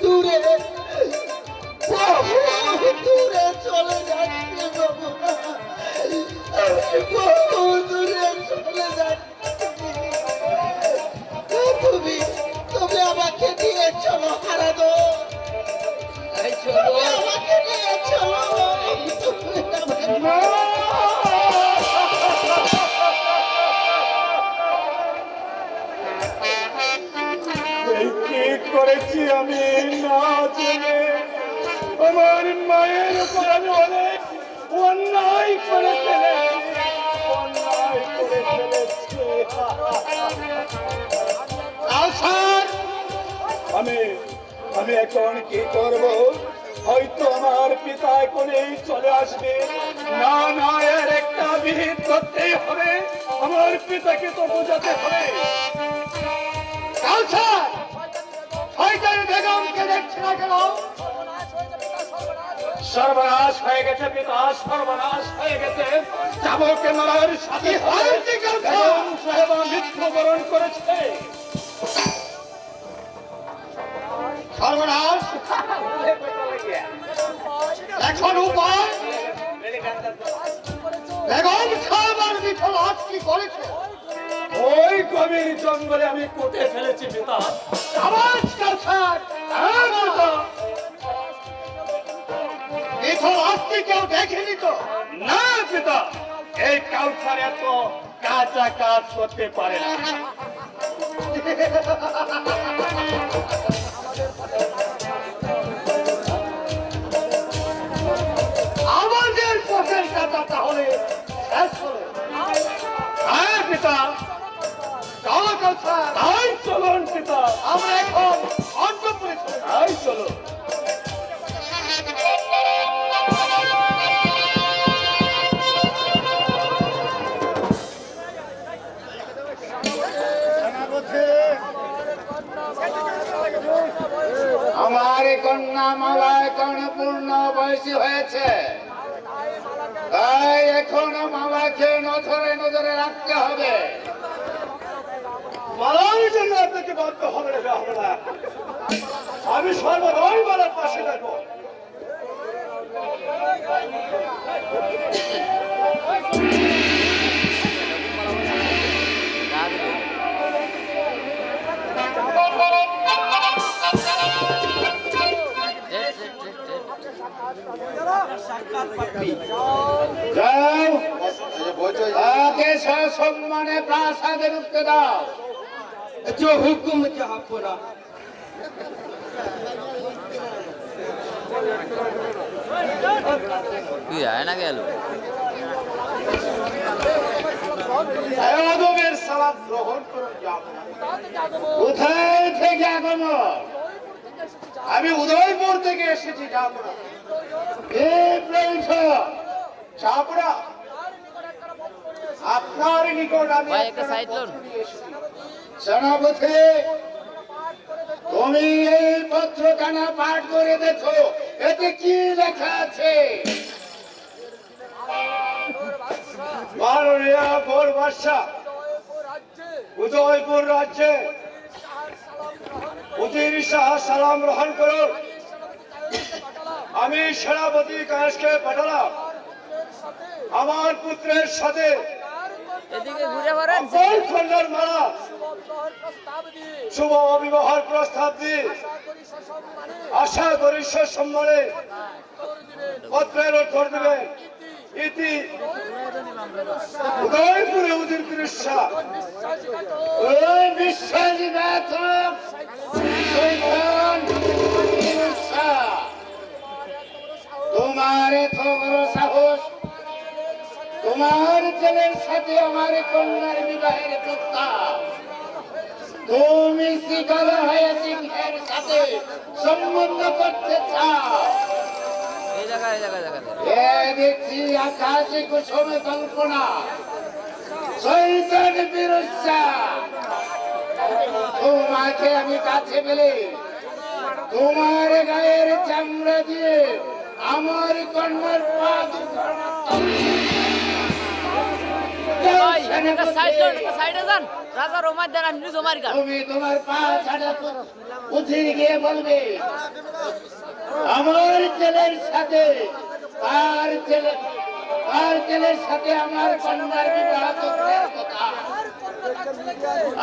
দূরে, বহু দূরে চলে যাচ্ছি বাবা। আমি বহু দূরে চলে যাচ্ছি। তুমি তুমি আমাকে নিয়ে চলো হারাদো, তুমি আমাকে নিয়ে চলো। তুমি আমাকে এই কি করেছি আমি না জেনে? আমার মায়ের উপর আমি অনেক অন্যায় করে ফেলেছি, অন্যায় করে ফেলেছি। আমি আমি এখন কি করব? হয়তো আমার পিতা এখনই চলে আসবে। না না, এর একটা বিহিত করতেই হবে। আমার পিতাকে তো বোঝাতে হবে। বেগমকে দেখছি না কেন? সর্বনাশ হয়ে গেছে পিতা, সর্বনাশ হয়ে গেছে। যাবকে মারার সাথে বেগম সাহেবা মৃত্যুবরণ করেছে। সর্বনাশ, এখন উপায়? বেগম সাহেবার বিফল আজ কি করেছে? ওই গভীর জঙ্গলে আমি পুঁতে ফেলেছি পিতা। আওয়াজ কালসার হ্যাঁ পিতা। বিফল আজ কি কেউ দেখেনি তো? না পিতা, এই কাউসার এত কাঁচা কাজ করতে পারে না। আমাদের পথের কথা তাহলে শেষ হলো। হ্যাঁ পিতা, চলো কালসার, তাই চলুন পিতা, আমরা এখন অন্তপুরে চলে যাই। তাই চলো। আমার কন্যা মালা এখন পূর্ণ বয়সী হয়েছে, তাই এখনো মালাকে নজরে রাখতে হবে। মালার জন্য আপনাকে বাধ্য হবে না, হবে না। আমি সর্বদাই মালার পাশে থাকবো। যাও, তাকে সসম্মানে প্রাসাদে ঢুকতে দাও। जो हुकुम जहाँ पूरा কি হয় না গেল আদমের সালাত গ্রহণ করুন। কোথায় থেকে আগমন? আমি উদয়পুর থেকে এসেছি। যাবো না, কে প্রেরিত? চাপড়া। আপনার নিকট আমি ভাই, একটা সাইড লোন। সেনাপতি, তুমি এই পত্রখানা পাঠ করে দেখো, এতে কি লেখা আছে? মাননীয় বোর বাদশা উদয়পুর রাজ্যে উজির শাহ সালাম গ্রহণ করুন। আমি সেনাপতি কায়েসকে পাঠালাম আমার পুত্রের সাথে এদিকে ঘুরে পড়েন অপর কন্যার মালা শুভ বিবাহের প্রস্তাব দিয়ে আশা করি সম্মানে পত্রের উত্তর দেবে ইতি উদয়পুরে উদির কৃষ্ণা ওই বিশ্বাসঘাতক শয়তান ফিরোজা, তোমার এত বড় সাহস, তোমার ছেলের সাথে আমার কন্যার বিবাহের প্রস্তাব, তুমি শিকার হয়ে সিংহের সাথে সম্বন্ধ করতে চাও। এই জায়গায় দেখছি আকাশে কুসুমে কল্পনা, শৈতান ফিরোজা, তোমাকে আমি কাছে পেলে তোমার গায়ের চামড়া দিয়ে আমার কন্যার পা দুখানা সাইডে যান রাজা রোমার দেন আপনি জমার গান তুমি তোমার পা ছাড়া উঠে গিয়ে বলবে আমার ছেলের সাথে তার ছেলের সাথে আমার কন্যার বিবাহ করার কথা।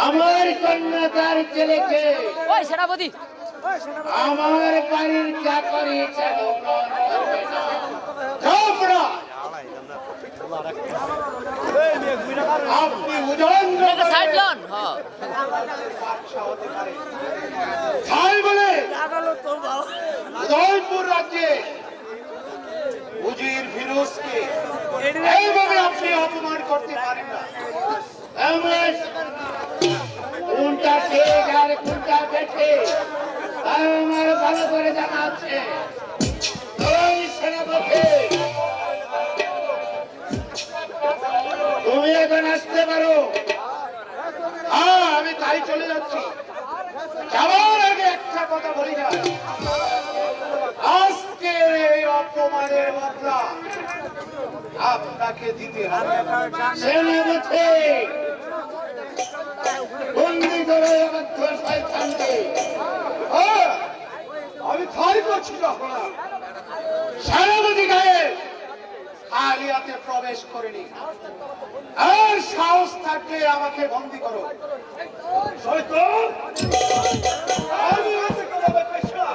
আমার কন্যা তার ছেলেকে ওই সেনাপতি আমার বাড়ির চাকরি চাকর করবে না। ঝগড়া! আপনি সাইড লন হ্যাঁ তাই বলে উদয়পুর রাজ্যে উজির ফিরোজকে এইভাবে আপনি অপমান করতে পারেন না। আমার কোনটা ঠিক আর কোনটা বেঠে আমার ভালো করে জানা আছে। ওই সেনাপতি, তুমি এখন আসতে পারো। হ্যাঁ, আমি তাই চলে যাচ্ছি। যাওয়ার আগে একটা কথা বলি না, আজকের এই অপমানের বদলা আপনাকে দিতে হবে। সেনাপতি, বন্দি করে অবদ্ধ শয়তানকে। হ্যাঁ, আমি তাই করছি না। সেনাপতি গায়ে খালি হাতে প্রবেশ করেনি, আর সাহস থাকলে আমাকে বন্দি করো। শয়তান! আমি হাতে করবে পেশা।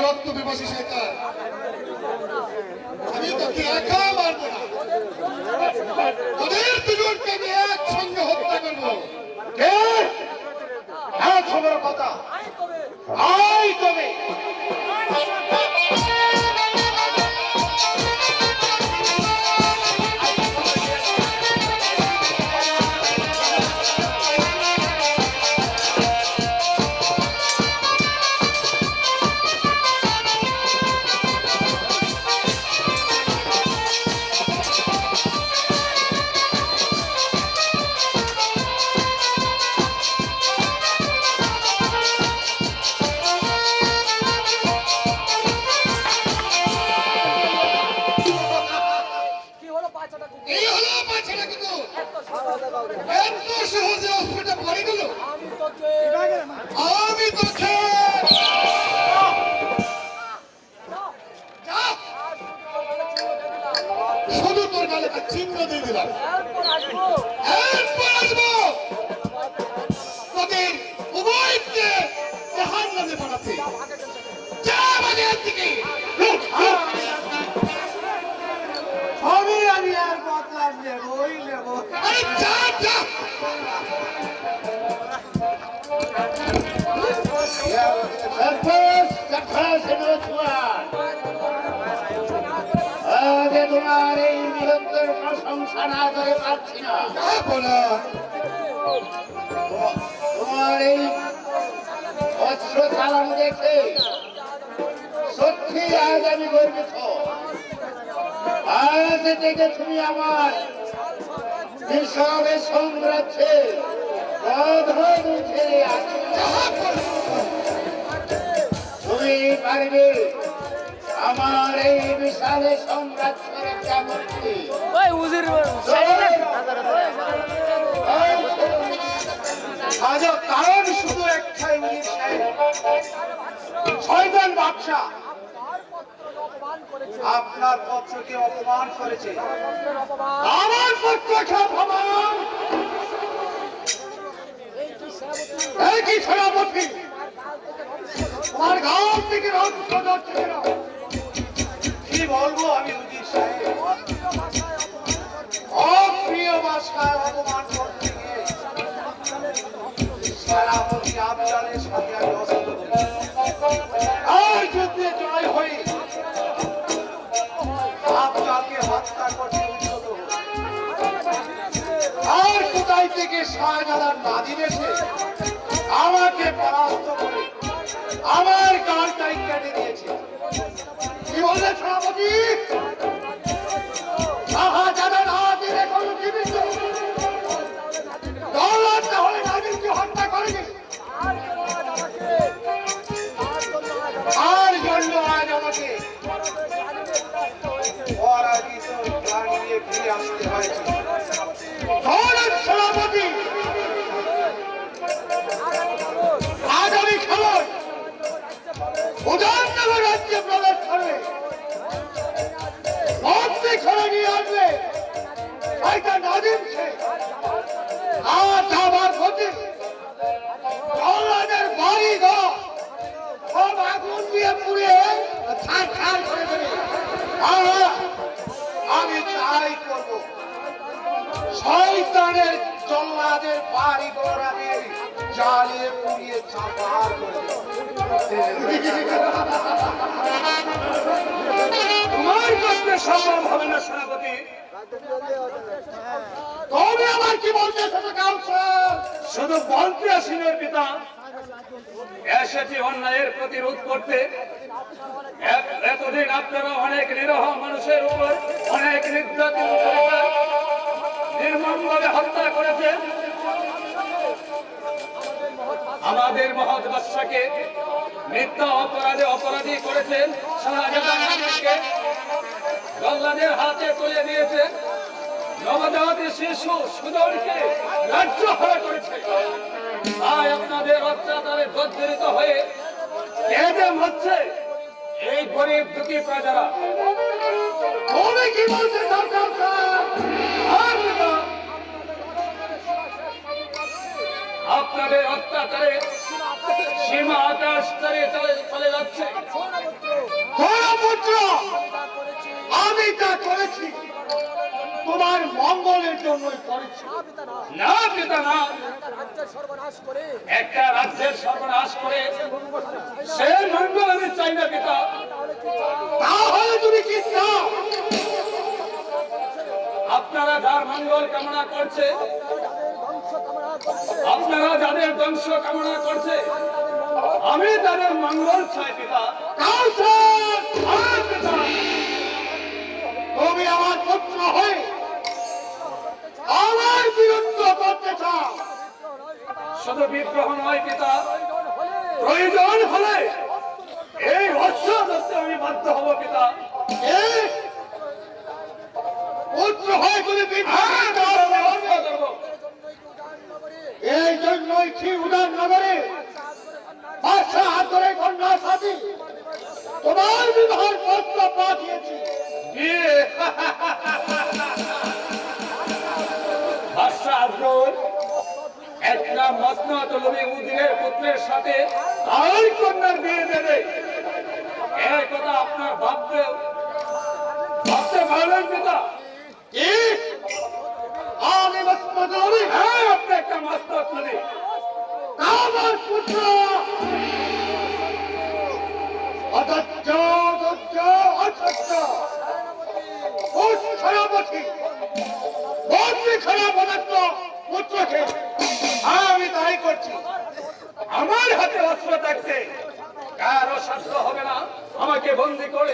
রক্ত বিবাসী শয়তান, আমি তোকে একা মারবো না, ওদের দুজনকে আমি একসঙ্গে হত্যা করবো। কে? হ্যাঁ, খবর কথা আই তবে। সংসার না করে পারছি না। যাবো না। তোমার এই অস্ত্র চালানো দেখে সত্যি আজ আমি গর্বিত। আজ থেকে তুমি আমার বিষয়ের সংগ্রামে অধর উঠে আছো। তুমি পারবে আমার এই বিশালে সংগ্রামের একটা মূর্তি। ওই উজির আজ কারণ শুধু একটাই, উজির সাহেব, শয়তান বাদশা আপনার পত্রকে অপমান করেছে। আমার পত্রকে অপমান, এই কি সেনাপতি, তোমার গাল থেকে রক্ত ঝরছে কেন? কি বলবো আমি উজির সাহেব, অপ্রিয় ভাষায় অপমান করতে গিয়ে সেনাপতি আফজালের সাথে আমি অস্ত্র করি। আর যুদ্ধে জয় হয়ে আফজালকে হত্যা করতে উদ্যত হই। আর কোথায় থেকে শাহজালাল নাদিম এসে আমাকে পরাস্ত করে আমার গালটাই কেটে দিয়েছে। কি বললে সেনাপতি? শাহজালাল নাদিম এখনো জীবিত, দৌলত তাহলে নাদিমকে হত্যা করেনি। আর জন্য আজ আমাকে পরাজিত প্রাণ নিয়ে ফিরে আসতে হয়েছে। দৌলত সেনাপতি, আজ আমি খবর উদাহরণনগর রাজ্যে প্রবেশ করবে, মন্ত্রী করে নিয়ে আসবে শয়তান নাদিমকে। আজ আমার প্রতি দৌলতের বাড়ি ঘর সব আগুন দিয়ে পুড়ে ছাড় করে দেবে। আমি তাই করবো, শয়তানের জল্লাদের বাড়ি ঘর আমি জ্বালিয়ে পুড়িয়ে চাপার করে দেব। তোমার পক্ষে সম্ভব হবে না সেনাপতি। তুমি আমার কি বলতে শুধু বলতে আসিনের পিতা, এসেছি অন্যায়ের প্রতিরোধ করতে। এতদিন আপনারা অনেক নিরহ মানুষের উপর অনেক নির্যাতন করেছেন, নির্মমভাবে হত্যা করেছেন। আমাদের মহৎ বাদশাকে মিথ্যা অপরাধে অপরাধী করেছেন, শাহজালাল নাদিমকে জল্লাদের হাতে তুলে দিয়েছে, নবজাত শিশু সুদনকে রাজ্য হারা করেছে। তাই আপনাদের অত্যাচারে জর্জরিত হয়ে কেঁদে মরছে এই গরিব দুঃখী প্রজারা। তুমি কি বলতে চাও? আর পিতা, আপনাদের অত্যাচারে সীমা আকাশ স্তরে চলে যাচ্ছে। পুত্র, আমি তা করেছি তোমার মঙ্গলের জন্যই করেছি। না পিতা না, একটা রাজ্যের সর্বনাশ করে সে মঙ্গল আমি চাই না পিতা। তাহলে তুমি কি চাও? আপনারা যার মঙ্গল কামনা করছে, আপনারা যাদের ধ্বংস কামনা করছে, আমি তাদের মঙ্গল চাই পিতা। আর পিতা, তুমি আমার পুত্র হয়ে আমার বিরুদ্ধ করতে চাও? শুধু বিদ্রোহ নয় পিতা, প্রয়োজন হলে এই অস্ত্র ধরতে আমি বাধ্য হব পিতা। পুত্র হয়ে তুমি এই জন্যই কি উদারনগরে বাদশা হাত ধরে কন্যা সাথী তোমার বিবাহের পত্র পাঠিয়েছি। বাদশা আজমল একটা মসনদ নবী উজিরের পুত্রের সাথে আর কন্যার বিয়ে দেবে, এই কথা আপনার ভাবতে পারলেন পিতা? কি আমি মসনদ নবী? হ্যাঁ, আপনি একটা মসনদ নবী। আমার পুত্র অসত্য, অসত্য, অসত্য, পুত্র সেনাপতি বন্দি খানা পদার্থ পুত্রকে আমি তাই করছি। আমার হাতে অস্ত্র থাকতে কারো শাস্ত্র হবে না আমাকে বন্দি করে।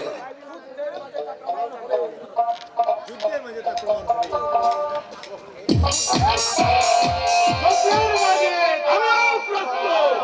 শত্রুর মাঝে আমিও প্রস্তুত।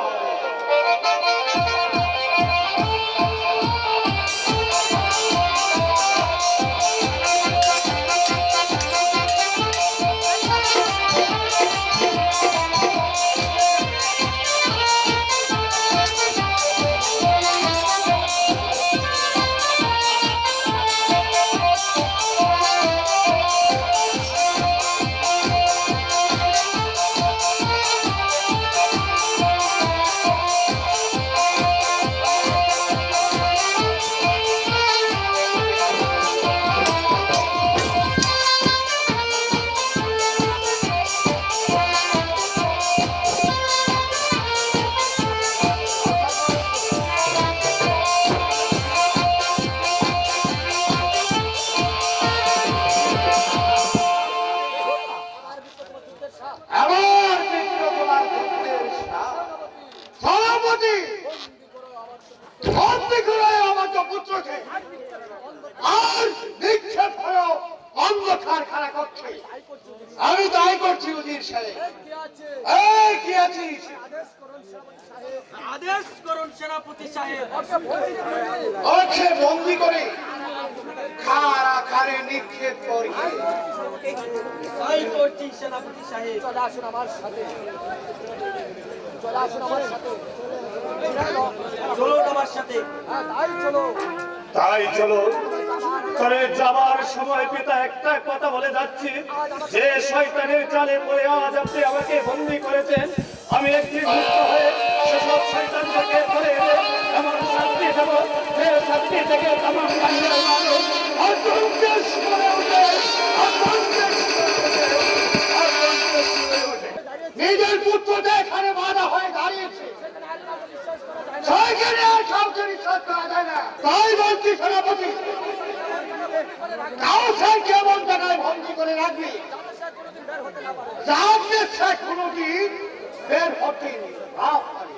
আমার মিত্র তোমার পুত্রের সেনাপতি বন্দি করে আমার পুত্রকে আর নিক্ষেপ করো অন্ধকার খানা করছে। আমি তাই করছি উজির সাহেব। এই কি আছিস? আদেশ করুন সেনাপতি সাহেব। ওকে বন্দি করে খারা খারে নিক্ষেপ করি। তাই করছি সেনাপতি সাহেব। চলে আসুন আমার সাথে, চলে আসুন আমার সাথে, চলুন আমার সাথে। তাই চলো, তাই চলো। তবে যাবার সময় পিতা একটা কথা বলে যাচ্ছি, যে শয়তানের জালে পড়ে আজ আপনি আমাকে বন্দি করেছেন, আমি একদিন মুক্ত হয়ে সেসব শয়তানকে ধরে এনে এমন শাস্তি দেব, যে শাস্তি থেকে তামাম বাংলার মানুষ আতঙ্কে শিহরে ওঠে, আতঙ্কে শিহরে ওঠে, আতঙ্কে শিহরে ওঠে। নিজের পুত্রটা এখানে বাধা হয়ে দাঁড়িয়েছে, সেখানে আর কাউকে বিশ্বাস করা যায় না। তাই বলছি সেনাপতি, কাউকে কেমন জায়গায় বন্দি করে রাখবি যাতে সে কোনোদিন বের হতে না পারে।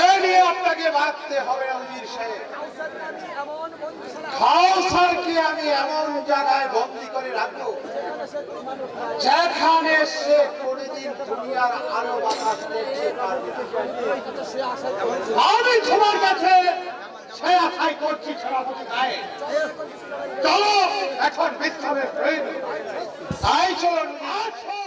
এ নিয়ে আপনাকে ভাবতে হবে উজির সাহেব। খাওসারকে আমি এমন জায়গায় বন্দি করে রাখবো যেখানে সে কোনোদিন দুনিয়ার আলো বাতাস দেখতে পারবে না। আমি তোমার কাছে সে আশাই করছি সেনাপতি গায়ে। চলো এখন বিশ্রামের প্রয়োজন। তাই চলুন, আসো।